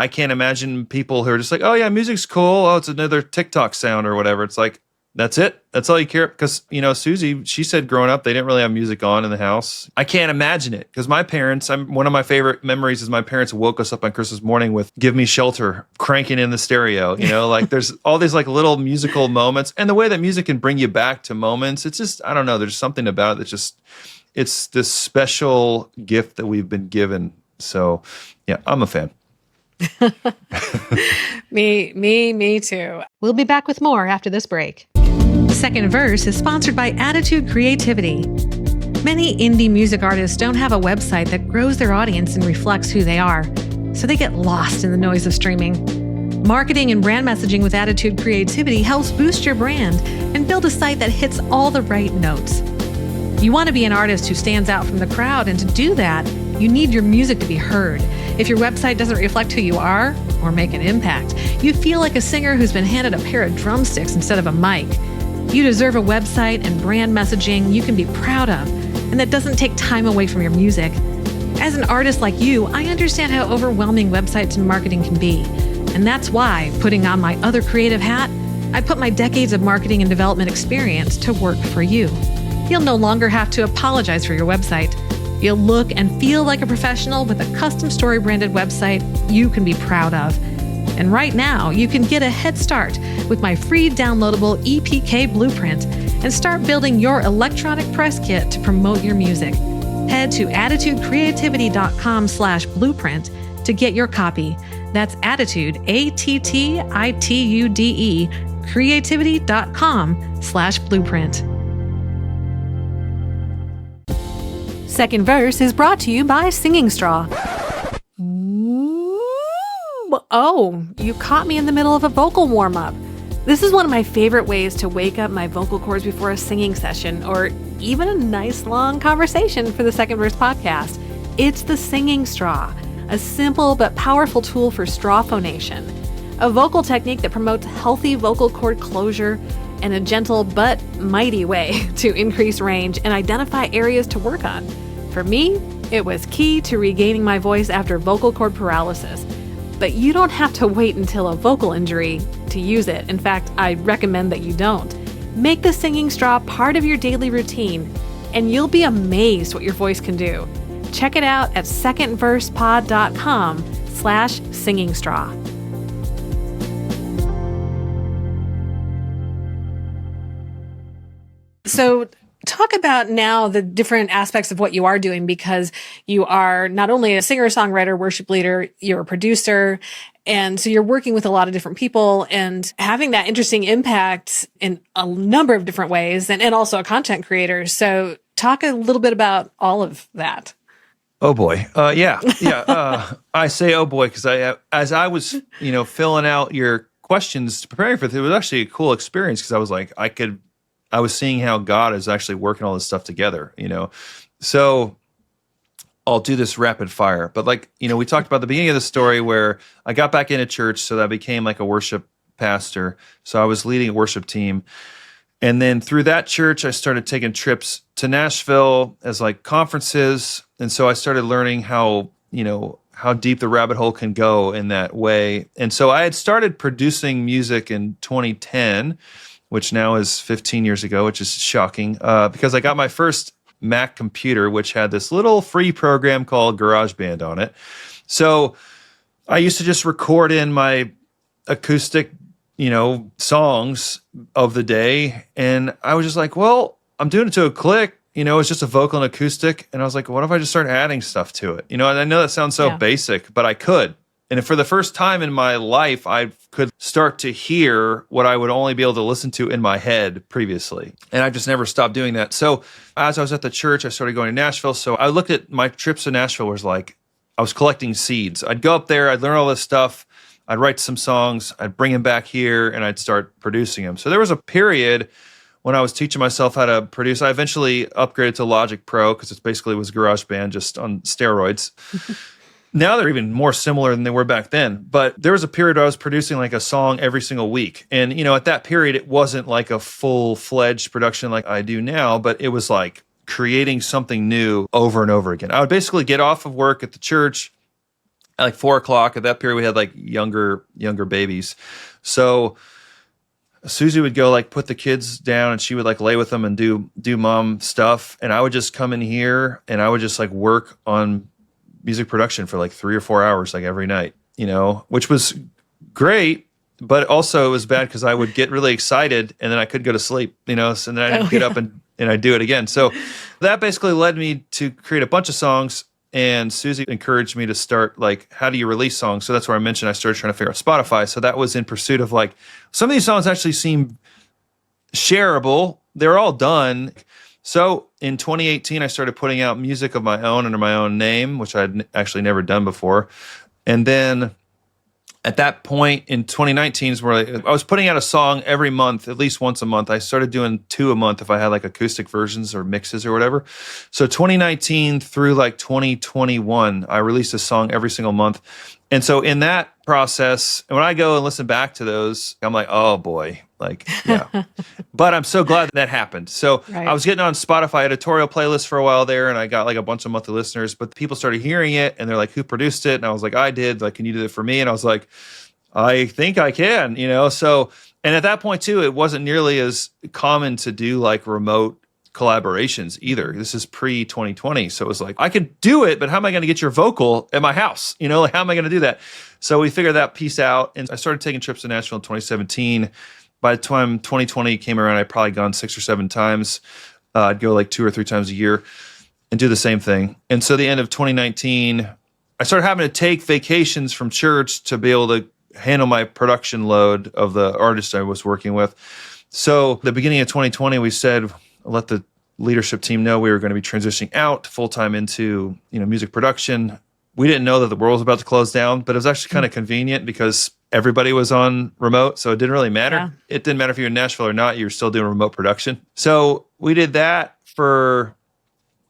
can't imagine people who are just like, oh yeah, music's cool. Oh, it's another TikTok sound or whatever. It's like, that's it. That's all you care. Because, Suzy, she said growing up, they didn't really have music on in the house. I can't imagine it. Because my parents, one of my favorite memories is my parents woke us up on Christmas morning with Give Me Shelter cranking in the stereo. There's all these little musical moments. And the way that music can bring you back to moments, it's just, I don't know, there's something about it that's it's this special gift that we've been given. So, yeah, I'm a fan. Me too. We'll be back with more after this break. The second verse is sponsored by Attitude Creativity. Many indie music artists don't have a website that grows their audience and reflects who they are, so they get lost in the noise of streaming. Marketing and brand messaging with Attitude Creativity helps boost your brand and build a site that hits all the right notes. You want to be an artist who stands out from the crowd, and to do that, you need your music to be heard. If your website doesn't reflect who you are or make an impact, you feel like a singer who's been handed a pair of drumsticks instead of a mic. You deserve a website and brand messaging you can be proud of, and that doesn't take time away from your music. As an artist like you, I understand how overwhelming websites and marketing can be. And that's why, putting on my other creative hat, I put my decades of marketing and development experience to work for you. You'll no longer have to apologize for your website. You'll look and feel like a professional with a custom story branded website you can be proud of. And right now, you can get a head start with my free downloadable EPK blueprint and start building your electronic press kit to promote your music. Head to attitudecreativity.com/blueprint to get your copy. That's Attitude, ATTITUDE, creativity.com/blueprint. Second verse is brought to you by Singing Straw. Oh, you caught me in the middle of a vocal warm-up. This is one of my favorite ways to wake up my vocal cords before a singing session, or even a nice long conversation for the Second Verse podcast. It's the Singing Straw, a simple but powerful tool for straw phonation, a vocal technique that promotes healthy vocal cord closure and a gentle but mighty way to increase range and identify areas to work on. For me, it was key to regaining my voice after vocal cord paralysis. But you don't have to wait until a vocal injury to use it. In fact, I recommend that you don't. Make the Singing Straw part of your daily routine, and you'll be amazed what your voice can do. Check it out at secondversepod.com/singing straw. So talk about now the different aspects of what you are doing, because you are not only a singer-songwriter, worship leader, you're a producer. And so you're working with a lot of different people and having that interesting impact in a number of different ways, and also a content creator. So talk a little bit about all of that. Oh boy. Yeah. I say, oh boy, because as I was, filling out your questions, preparing for this, it was actually a cool experience, because I was like, I was seeing how God is actually working all this stuff together, So I'll do this rapid fire. But we talked about the beginning of the story where I got back into church, so that I became like a worship pastor. So I was leading a worship team. And then through that church, I started taking trips to Nashville as conferences. And so I started learning how deep the rabbit hole can go in that way. And so I had started producing music in 2010, which now is 15 years ago, which is shocking, because I got my first Mac computer, which had this little free program called GarageBand on it. So I used to just record in my acoustic, songs of the day. And I was just like, well, I'm doing it to a click. It's just a vocal and acoustic. And I was like, what if I just start adding stuff to it? And I know that sounds so basic, but I could. And for the first time in my life, I could start to hear what I would only be able to listen to in my head previously. And I just never stopped doing that. So as I was at the church, I started going to Nashville. So I looked at my trips to Nashville was like, I was collecting seeds. I'd go up there, I'd learn all this stuff, I'd write some songs, I'd bring them back here, and I'd start producing them. So there was a period when I was teaching myself how to produce. I eventually upgraded to Logic Pro because it basically was GarageBand just on steroids. Now they're even more similar than they were back then. But there was a period where I was producing like a song every single week. And, at that period, it wasn't like a full-fledged production like I do now, but it was like creating something new over and over again. I would basically get off of work at the church at like 4 o'clock. At that period, we had like younger babies. So Suzy would go like put the kids down and she would like lay with them and do mom stuff. And I would just come in here and I would just like work on music production for like 3 or 4 hours, like every night, which was great, but also it was bad because I would get really excited and then I couldn't go to sleep, so then I'd get up and I'd do it again. So that basically led me to create a bunch of songs. And Suzy encouraged me to start like, how do you release songs? So that's where I mentioned I started trying to figure out Spotify. So that was in pursuit of like, some of these songs actually seem shareable. They're all done. So in 2018, I started putting out music of my own under my own name, which I'd actually never done before. And then at that point in 2019 is where I was putting out a song every month, at least once a month. I started doing 2 a month if I had like acoustic versions or mixes or whatever. So 2019 through like 2021, I released a song every single month. And so in that process, when I go and listen back to those, I'm like, oh boy, like, yeah. But I'm so glad that happened. So Right. I was getting on Spotify editorial playlists for a while there, and I got like a bunch of monthly listeners, but people started hearing it and they're like, who produced it? And I was like, I did. Like, can you do it for me? And I was like, I think I can, So, and at that point too, it wasn't nearly as common to do like remote collaborations either. This is pre 2020. So it was like, I could do it, but how am I going to get your vocal at my house? Like, how am I going to do that? So we figured that piece out, and I started taking trips to Nashville in 2017. By the time 2020 came around, I'd probably gone 6 or 7 times. I'd go like 2 or 3 times a year and do the same thing. And so the end of 2019, I started having to take vacations from church to be able to handle my production load of the artist I was working with. So the beginning of 2020, we said, let the leadership team know we were going to be transitioning out full-time into music production. We didn't know that the world was about to close down, but it was actually kind of convenient because everybody was on remote, so it didn't really matter. Yeah. It didn't matter if you were in Nashville or not, you were still doing remote production. So we did that for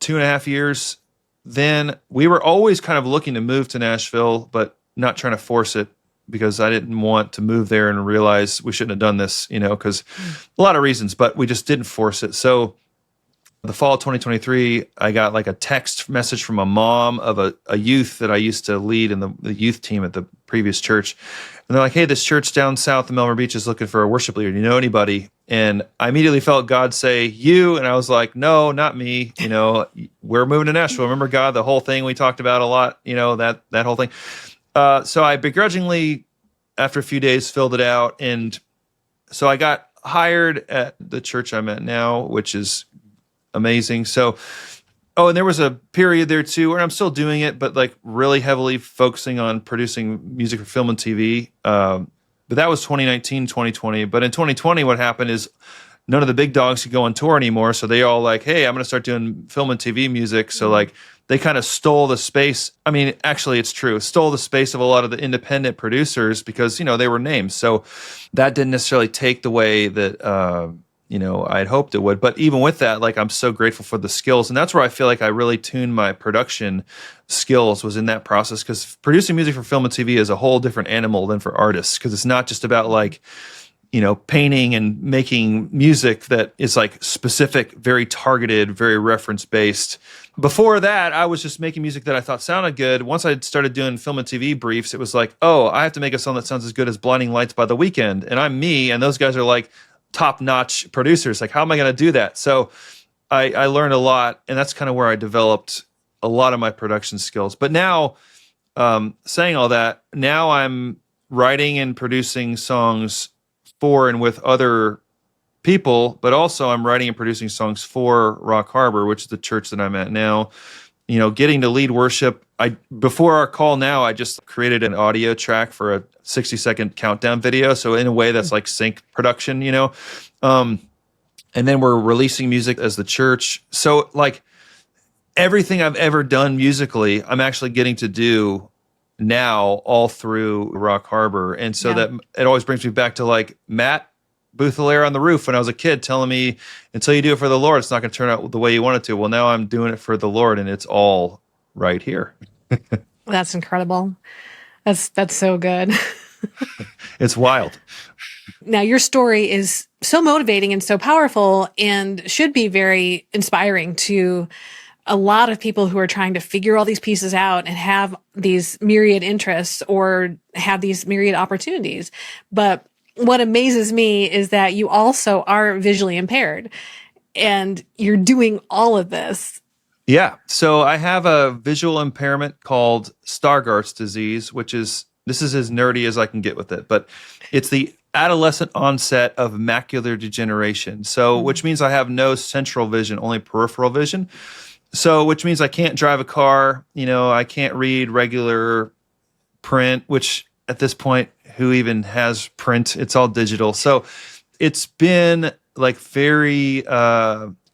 2.5 years. Then we were always kind of looking to move to Nashville, but not trying to force it because I didn't want to move there and realize we shouldn't have done this, because a lot of reasons, but we just didn't force it. So the fall of 2023, I got like a text message from a mom of a youth that I used to lead in the youth team at the previous church. And they're like, hey, this church down south of Melbourne Beach is looking for a worship leader. Do you know anybody? And I immediately felt God say, you. And I was like, no, not me. We're moving to Nashville. Remember, God, the whole thing we talked about a lot, that whole thing. So I begrudgingly, after a few days, filled it out. And so I got hired at the church I'm at now, which is amazing. So, and there was a period there too where I'm still doing it, but like really heavily focusing on producing music for film and TV. But that was 2019, 2020. But in 2020, what happened is none of the big dogs could go on tour anymore. So they all like, hey, I'm going to start doing film and TV music. So like they kind of stole the space. I mean, actually, it's true. Stole the space of a lot of the independent producers because, they were names. So that didn't necessarily take the way that, I'd hoped it would. But even with that, like, I'm so grateful for the skills. And that's where I feel like I really tuned my production skills was in that process. Because producing music for film and TV is a whole different animal than for artists. Because it's not just about like, painting and making music that is like specific, very targeted, very reference-based. Before that, I was just making music that I thought sounded good. Once I started doing film and TV briefs, it was like, oh, I have to make a song that sounds as good as Blinding Lights by The Weeknd. And I'm me, and those guys are like top-notch producers. Like, how am I going to do that? So I learned a lot, and that's kind of where I developed a lot of my production skills. But now, saying all that, now I'm writing and producing songs for and with other people, but also I'm writing and producing songs for Rock Harbor, which is the church that I'm at now. getting to lead worship. Before our call now, I just created an audio track for a 60-second countdown video. So in a way that's like sync production, and then we're releasing music as the church. So like everything I've ever done musically, I'm actually getting to do now all through Rock Harbor. And so that it always brings me back to like Matt Boothelaire on the roof when I was a kid telling me, until you do it for the Lord, it's not going to turn out the way you want it to. Well, now I'm doing it for the Lord, and it's all right here. That's incredible. That's so good. It's wild. Now, your story is so motivating and so powerful and should be very inspiring to a lot of people who are trying to figure all these pieces out and have these myriad interests or have these myriad opportunities. But what amazes me is that you also are visually impaired and you're doing all of this. Yeah. So I have a visual impairment called Stargardt's disease, this is as nerdy as I can get with it, but it's the adolescent onset of macular degeneration. So, which means I have no central vision, only peripheral vision. So, which means I can't drive a car, I can't read regular print, which at this point, who even has print? It's all digital. So it's been like very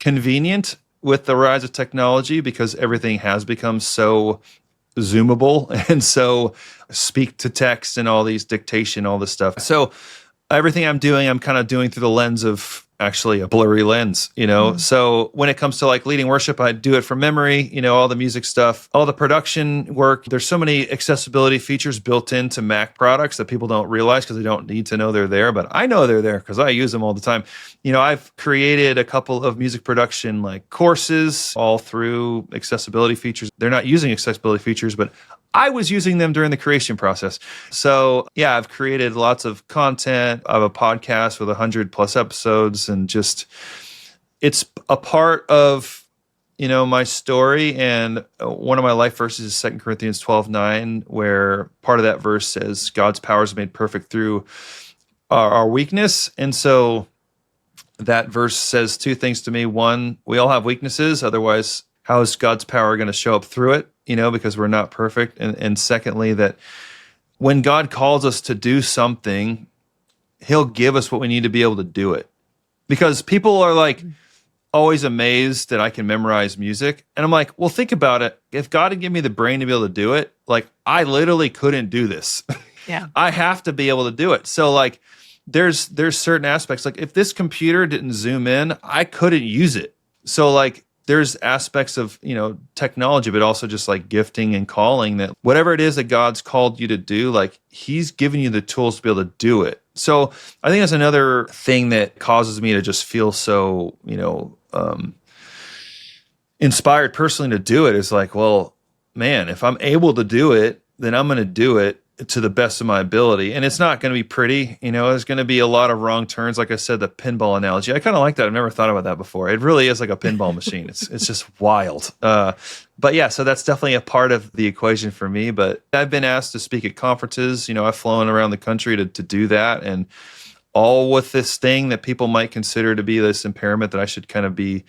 convenient with the rise of technology because everything has become so zoomable and so speak to text and all these dictation, all this stuff. So everything I'm doing, I'm kind of doing through the lens of actually a blurry lens, So when it comes to like leading worship, I do it from memory, all the music stuff, all the production work. There's so many accessibility features built into Mac products that people don't realize because they don't need to know they're there, but I know they're there because I use them all the time. I've created a couple of music production like courses all through accessibility features. They're not using accessibility features, but I was using them during the creation process. So yeah, I've created lots of content. I have a podcast with 100+ episodes, and just it's a part of my story. And one of my life verses is 2 Corinthians 12:9, where part of that verse says God's power is made perfect through our weakness. And so that verse says two things to me. One, we all have weaknesses. Otherwise, how is God's power going to show up through it? Because we're not perfect. And secondly, that when God calls us to do something, he'll give us what we need to be able to do it. Because people are like always amazed that I can memorize music. And I'm like, well, think about it. If God had given me the brain to be able to do it, like I literally couldn't do this. Yeah. I have to be able to do it. So like there's certain aspects, like if this computer didn't zoom in, I couldn't use it. So like there's aspects of, technology, but also just like gifting and calling, that whatever it is that God's called you to do, like he's given you the tools to be able to do it. So I think that's another thing that causes me to just feel so, inspired personally to do it, is like, well, man, if I'm able to do it, then I'm going to do it to the best of my ability. And it's not going to be pretty, there's going to be a lot of wrong turns. Like I said, the pinball analogy, I kind of like that. I've never thought about that before. It really is like a pinball machine. It's just wild. But yeah, so that's definitely a part of the equation for me. But I've been asked to speak at conferences. I've flown around the country to do that. And all with this thing that people might consider to be this impairment that I should kind of be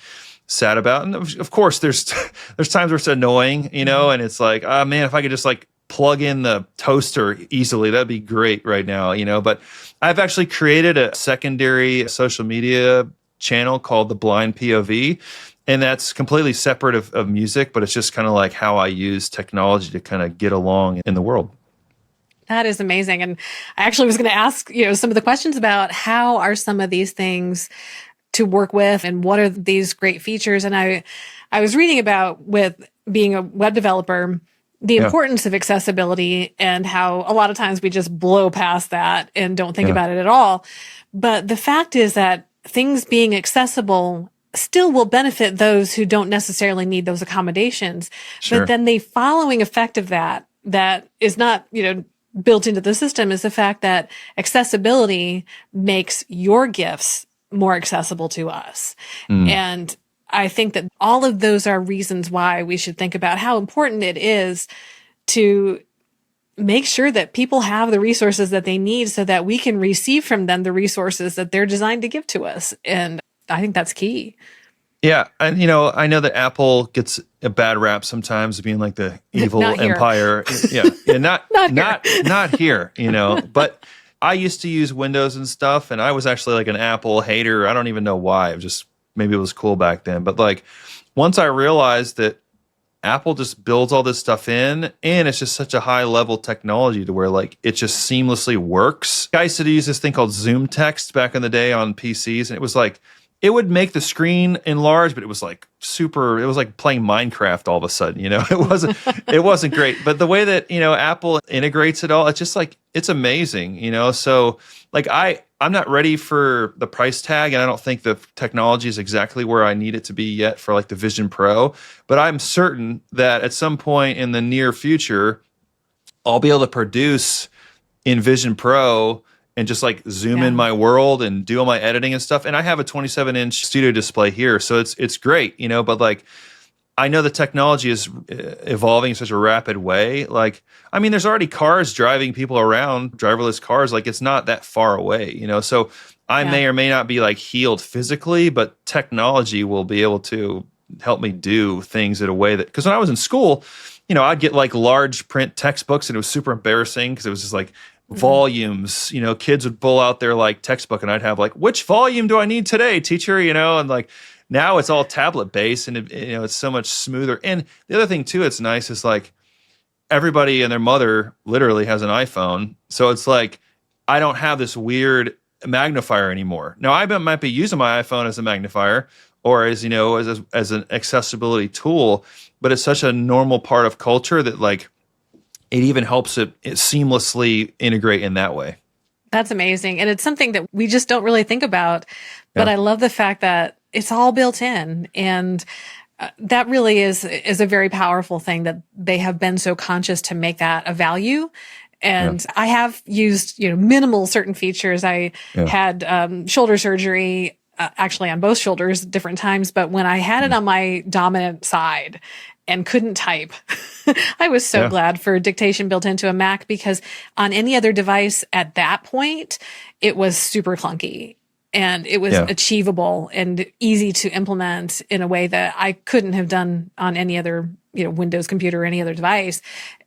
sad about. And of course, there's times where it's annoying, and it's like, oh man, if I could just like plug in the toaster easily, that'd be great right now, But I've actually created a secondary social media channel called The Blind POV, and that's completely separate of music, but it's just kind of like how I use technology to kind of get along in the world. That is amazing. And I actually was going to ask, some of the questions about how are some of these things to work with and what are these great features. And I was reading about, with being a web developer, the importance of accessibility and how a lot of times we just blow past that and don't think about it at all. But the fact is that things being accessible still will benefit those who don't necessarily need those accommodations. Sure. But then the following effect of that is not, built into the system, is the fact that accessibility makes your gifts more accessible to us. And I think that all of those are reasons why we should think about how important it is to make sure that people have the resources that they need so that we can receive from them the resources that they're designed to give to us. And I think that's key. Yeah, and I know that Apple gets a bad rap sometimes, being like the evil Not here. empire. Yeah, not Not here. not here. But I used to use Windows and stuff, and I was actually like an Apple hater. I don't even know why. Maybe it was cool back then. But like once I realized that Apple just builds all this stuff in, and it's just such a high level technology to where like it just seamlessly works. I used to use this thing called Zoom Text back in the day on PCs, and it was like it would make the screen enlarge, but it was like super. It was like playing Minecraft all of a sudden. It wasn't great. But the way that Apple integrates it all, it's just like it's amazing. So like I'm not ready for the price tag, and I don't think the technology is exactly where I need it to be yet for like the Vision Pro. But I'm certain that at some point in the near future, I'll be able to produce in Vision Pro and just like zoom in my world and do all my editing and stuff. And I have a 27-inch studio display here, so it's great, But like, I know the technology is evolving in such a rapid way. Like, I mean, there's already cars driving people around, driverless cars. Like, it's not that far away, So I may or may not be like healed physically, but technology will be able to help me do things in a way that, because when I was in school, I'd get like large print textbooks, and it was super embarrassing because it was just like volumes. Kids would pull out their like textbook, and I'd have like, which volume do I need today, teacher? And like now it's all tablet based, and it's so much smoother. And the other thing too, it's nice is like everybody and their mother literally has an iPhone, so it's like I don't have this weird magnifier anymore. Now I might be using my iPhone as a magnifier or as as an accessibility tool, but it's such a normal part of culture that like it even helps it seamlessly integrate in that way. That's amazing. And it's something that we just don't really think about. But I love the fact that it's all built in. And that really is a very powerful thing that they have been so conscious to make that a value. And I have used, minimal certain features. I had shoulder surgery, actually on both shoulders at different times. But when I had it on my dominant side and couldn't type, I was so glad for dictation built into a Mac, because on any other device at that point, it was super clunky. And it was achievable and easy to implement in a way that I couldn't have done on any other, Windows computer or any other device.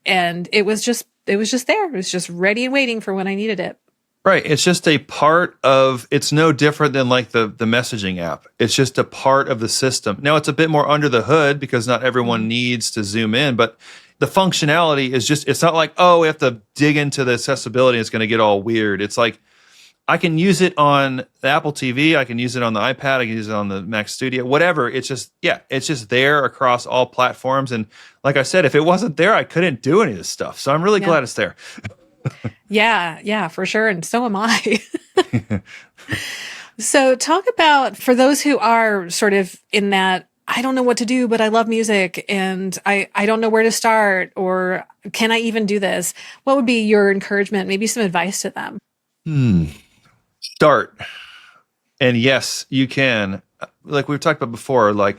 And it was just there. It was just ready and waiting for when I needed it. Right. It's just a part of, it's no different than like the messaging app. It's just a part of the system. Now it's a bit more under the hood because not everyone needs to zoom in, but the functionality is just, it's not like, oh, we have to dig into the accessibility. It's going to get all weird. It's like, I can use it on the Apple TV. I can use it on the iPad. I can use it on the Mac Studio, whatever. It's just, it's just there across all platforms. And like I said, if it wasn't there, I couldn't do any of this stuff. So I'm really glad it's there. Yeah, for sure. And so am I. So talk about, for those who are sort of in that, I don't know what to do, but I love music and I don't know where to start, or can I even do this? What would be your encouragement, maybe some advice to them? Start. And yes, you can. Like we've talked about before, like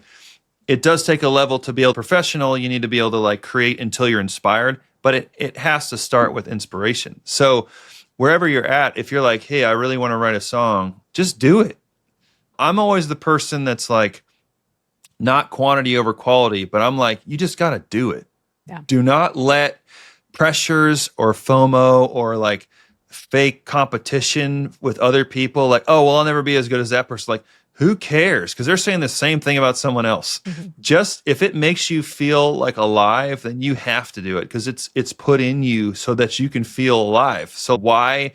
it does take a level to be able to professional. You need to be able to like create until you're inspired, but it has to start with inspiration. So wherever you're at, if you're like, hey, I really want to write a song, just do it. I'm always the person that's like, not quantity over quality, but I'm like, you just got to do it. Yeah. Do not let pressures or FOMO or like fake competition with other people, like, oh, well, I'll never be as good as that person. Like, who cares? Because they're saying the same thing about someone else. Mm-hmm. Just if it makes you feel like alive, then you have to do it because it's put in you so that you can feel alive. So why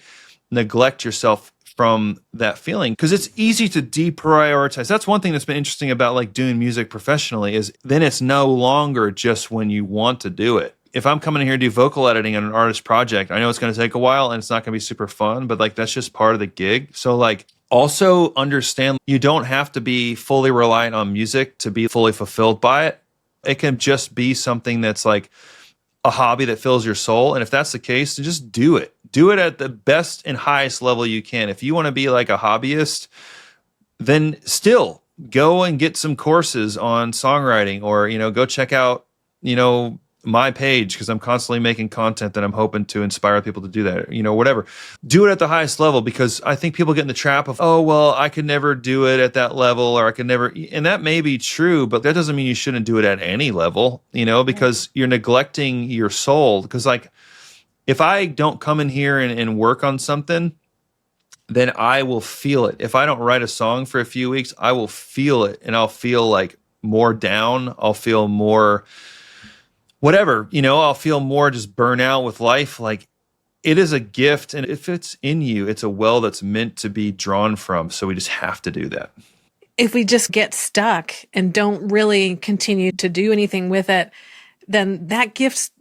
neglect yourself from that feeling? Because it's easy to deprioritize. That's one thing that's been interesting about like doing music professionally is then it's no longer just when you want to do it. If I'm coming in here to do vocal editing on an artist project, I know it's going to take a while and it's not going to be super fun, but like that's just part of the gig. So like also understand you don't have to be fully reliant on music to be fully fulfilled by it. It can just be something that's like a hobby that fills your soul. And if that's the case, then just do it. Do it at the best and highest level you can. If you want to be like a hobbyist, then still go and get some courses on songwriting or, go check out, my page because I'm constantly making content that I'm hoping to inspire people to do that, whatever. Do it at the highest level, because I think people get in the trap of, oh, well, I could never do it at that level, or I could never, and that may be true, but that doesn't mean you shouldn't do it at any level, because you're neglecting your soul. Because like, if I don't come in here and work on something, then I will feel it. If I don't write a song for a few weeks, I will feel it, and I'll feel like more down. I'll feel more whatever, I'll feel more just burn out with life. Like, it is a gift. And if it's in you, it's a well that's meant to be drawn from. So we just have to do that. If we just get stuck and don't really continue to do anything with it, then that gift's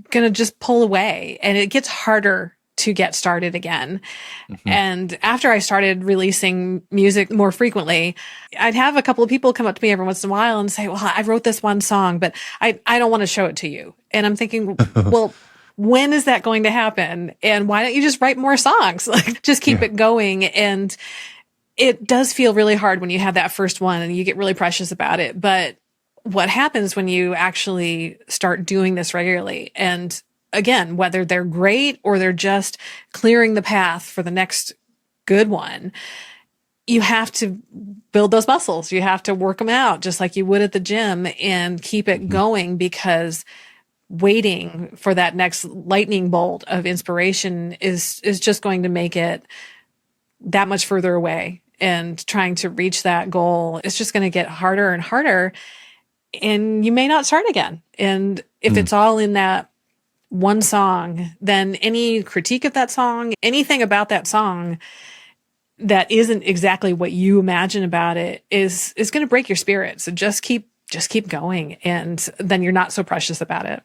going to just pull away, and it gets harder to get started again. Mm-hmm. And after I started releasing music more frequently, I'd have a couple of people come up to me every once in a while and say, well, I wrote this one song, but I don't want to show it to you. And I'm thinking, well, when is that going to happen? And why don't you just write more songs? Like, just keep it going. And it does feel really hard when you have that first one and you get really precious about it. But what happens when you actually start doing this regularly, and again, whether they're great or they're just clearing the path for the next good one, you have to build those muscles. You have to work them out just like you would at the gym, and keep it going, because waiting for that next lightning bolt of inspiration is just going to make it that much further away. And trying to reach that goal is just going to get harder and harder, and you may not start again. And if it's all in that one song, then any critique of that song, anything about that song that isn't exactly what you imagine about it is going to break your spirit. So just keep going, and then you're not so precious about it.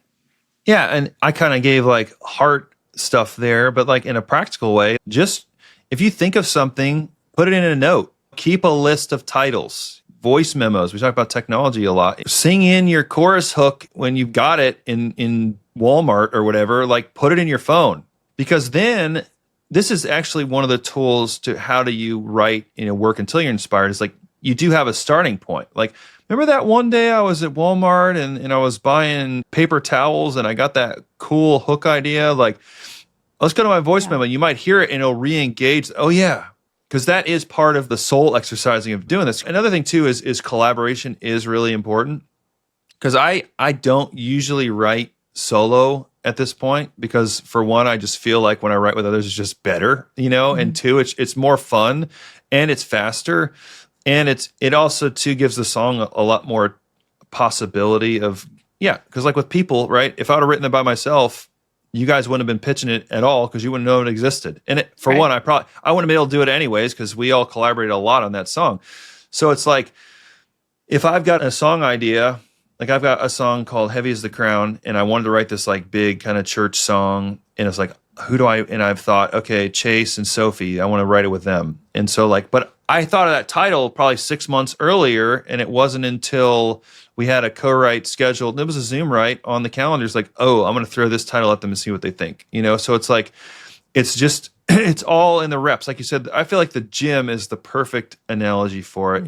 Yeah. And I kind of gave like heart stuff there, but like in a practical way, just if you think of something, put it in a note, keep a list of titles, voice memos. We talk about technology a lot. Sing in your chorus hook when you've got it in Walmart or whatever, like put it in your phone, because then this is actually one of the tools to how do you write, work until you're inspired. Is like, you do have a starting point. Like, remember that one day I was at Walmart and I was buying paper towels and I got that cool hook idea. Like, let's go to my voice memo. You might hear it and it'll re-engage. Oh yeah. Because that is part of the soul exercising of doing this. Another thing too is collaboration is really important. Because I don't usually write solo at this point, because for one, I just feel like when I write with others, it's just better, and two, it's more fun and it's faster. And it also too gives the song a lot more possibility of, because like with people, right? If I would have written it by myself, you guys wouldn't have been pitching it at all, because you wouldn't know it existed. And for one, I wouldn't have been able to do it anyways, because we all collaborated a lot on that song. So it's like, if I've got a song idea, like I've got a song called Heavy as the Crown, and I wanted to write this like big kind of church song, and it's like, and I've thought, okay, Chase and Sophie, I want to write it with them. And so like, but I thought of that title probably 6 months earlier, and it wasn't until we had a co-write scheduled, and it was a Zoom write on the calendar. It's like, oh, I'm going to throw this title at them and see what they think, So it's like, it's just, it's all in the reps. Like you said, I feel like the gym is the perfect analogy for it.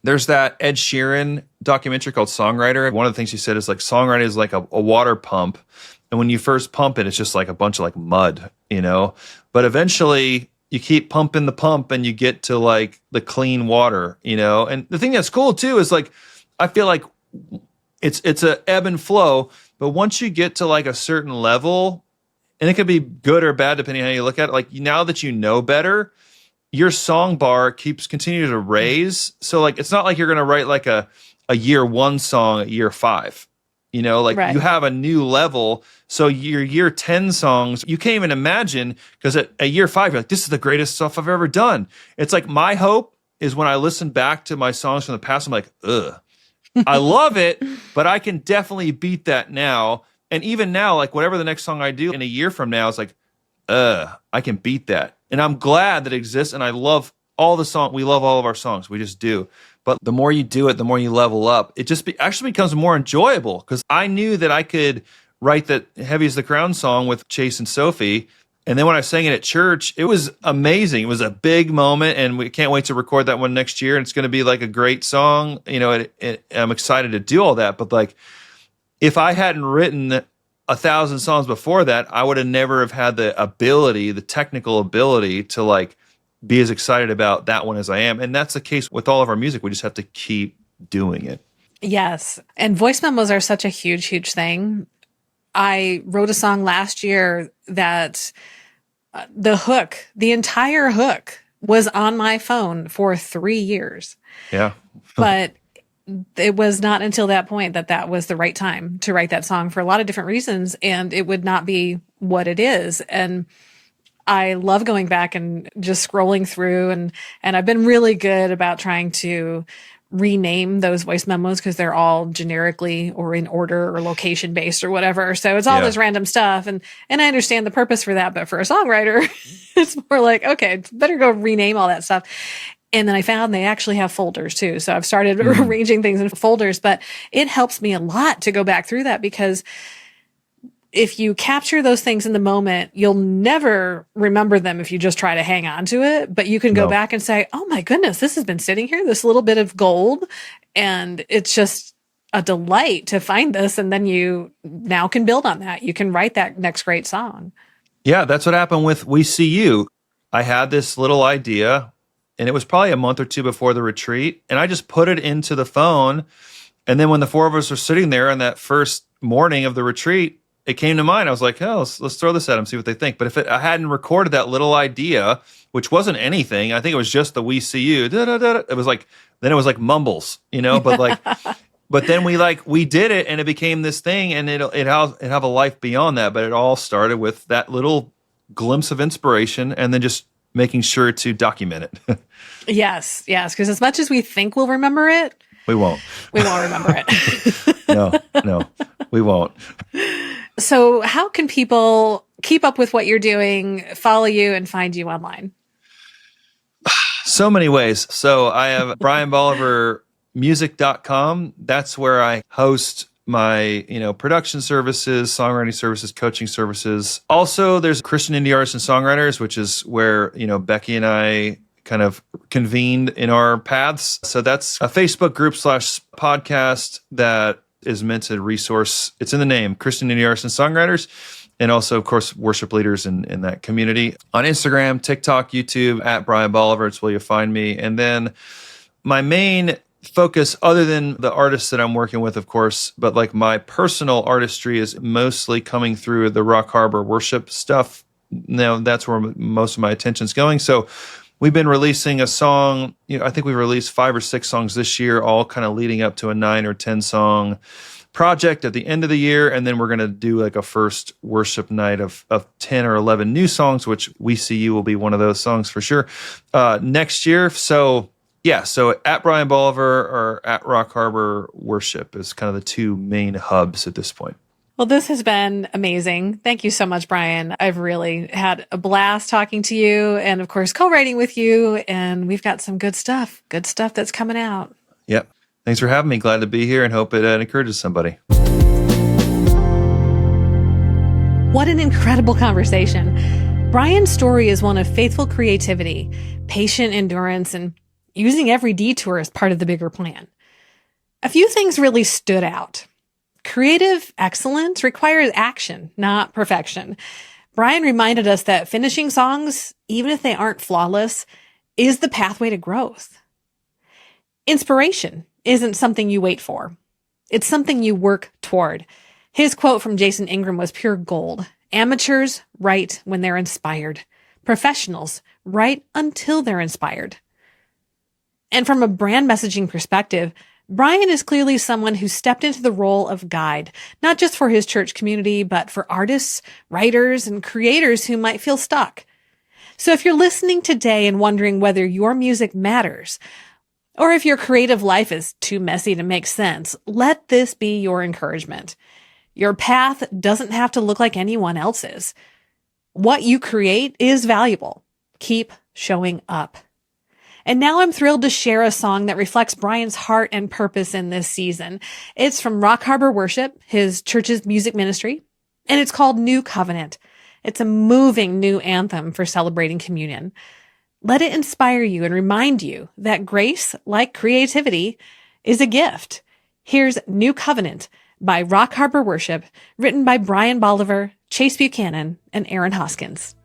There's that Ed Sheeran documentary called Songwriter. One of the things he said is like, songwriting is like a water pump. And when you first pump it, it's just like a bunch of like mud, but eventually you keep pumping the pump and you get to like the clean water, and the thing that's cool too is like, I feel like it's a ebb and flow, but once you get to like a certain level, and it could be good or bad depending on how you look at it, like now that you know better, your song bar continuing to raise. So like, it's not like you're going to write like a year one song at year 5, right. You have a new level. So your year 10 songs, you can't even imagine, because at year 5, you're like, this is the greatest stuff I've ever done. It's like, my hope is when I listen back to my songs from the past, I'm like, ugh, I love it, but I can definitely beat that now. And even now, like whatever the next song I do in a year from now, it's like, I can beat that. And I'm glad that it exists. And I love all the songs. We love all of our songs. We just do. But the more you do it, the more you level up. It just actually becomes more enjoyable, because I knew that I could write that Heavy as the Crown song with Chase and Sophie. And then when I sang it at church, it was amazing. It was a big moment, and we can't wait to record that one next year. And it's going to be like a great song. I'm excited to do all that. But like, if I hadn't written 1,000 songs before that, I would have never have had the ability, the technical ability to like be as excited about that one as I am. And that's the case with all of our music. We just have to keep doing it. Yes. And voice memos are such a huge, huge thing. I wrote a song last year that the hook, the entire hook was on my phone for 3 years. Yeah. But it was not until that point that that was the right time to write that song for a lot of different reasons. And it would not be what it is. And I love going back and just scrolling through and I've been really good about trying to rename those voice memos because they're all generically or in order or location based or whatever. So it's all this random stuff. And I understand the purpose for that. But for a songwriter, it's more like, okay, better go rename all that stuff. And then I found they actually have folders too. So I've started arranging things in folders, but it helps me a lot to go back through that because if you capture those things in the moment, you'll never remember them if you just try to hang on to it. But you can go back and say, oh my goodness, this has been sitting here, this little bit of gold. And it's just a delight to find this. And then you now can build on that. You can write that next great song. Yeah, that's what happened with We See You. I had this little idea, and it was probably a month or two before the retreat. And I just put it into the phone. And then when the four of us were sitting there on that first morning of the retreat, it came to mind. I was like, oh, let's throw this at them, see what they think. But if I hadn't recorded that little idea, which wasn't anything, I think it was just the We See You. It was like, then it was like mumbles, but like, but then we did it and it became this thing and it have a life beyond that. But it all started with that little glimpse of inspiration and then just making sure to document it. Yes. Because as much as we think we'll remember it, we won't. We won't remember it. No, we won't. So how can people keep up with what you're doing, follow you, and find you online? So many ways. So I have bryanbolivermusic.com. That's where I host my, production services, songwriting services, coaching services. Also, there's Christian indie artists and songwriters, which is where, Becky and I kind of convened in our paths. So that's a Facebook group / podcast that is meant to resource, it's in the name, Christian indie artists and songwriters, and also, of course, worship leaders in that community. On Instagram, TikTok, YouTube, at Bryan Boliver, it's where you'll find me. And then my main focus, other than the artists that I'm working with, of course, but like my personal artistry is mostly coming through the Rock Harbor worship stuff. Now, that's where most of my attention's going. So we've been releasing a song, I think we've released 5 or 6 songs this year, all kind of leading up to a 9 or 10 song project at the end of the year. And then we're going to do like a first worship night of 10 or 11 new songs, which We See You will be one of those songs for sure, next year. So at Bryan Boliver or at Rock Harbor Worship is kind of the two main hubs at this point. Well, this has been amazing. Thank you so much, Bryan. I've really had a blast talking to you and, of course, co-writing with you. And we've got some good stuff that's coming out. Yep. Thanks for having me. Glad to be here and hope it encourages somebody. What an incredible conversation. Bryan's story is one of faithful creativity, patient endurance, and using every detour as part of the bigger plan. A few things really stood out. Creative excellence requires action, not perfection. Bryan reminded us that finishing songs, even if they aren't flawless, is the pathway to growth. Inspiration isn't something you wait for. It's something you work toward. His quote from Jason Ingram was pure gold. Amateurs write when they're inspired. Professionals write until they're inspired. And from a brand messaging perspective, Bryan is clearly someone who stepped into the role of guide, not just for his church community, but for artists, writers, and creators who might feel stuck. So if you're listening today and wondering whether your music matters, or if your creative life is too messy to make sense, let this be your encouragement. Your path doesn't have to look like anyone else's. What you create is valuable. Keep showing up. And now I'm thrilled to share a song that reflects Bryan's heart and purpose in this season. It's from Rock Harbor Worship, his church's music ministry, and it's called New Covenant. It's a moving new anthem for celebrating communion. Let it inspire you and remind you that grace, like creativity, is a gift. Here's New Covenant by Rock Harbor Worship, written by Bryan Boliver, Chase Buchanan, and Aaron Hoskins.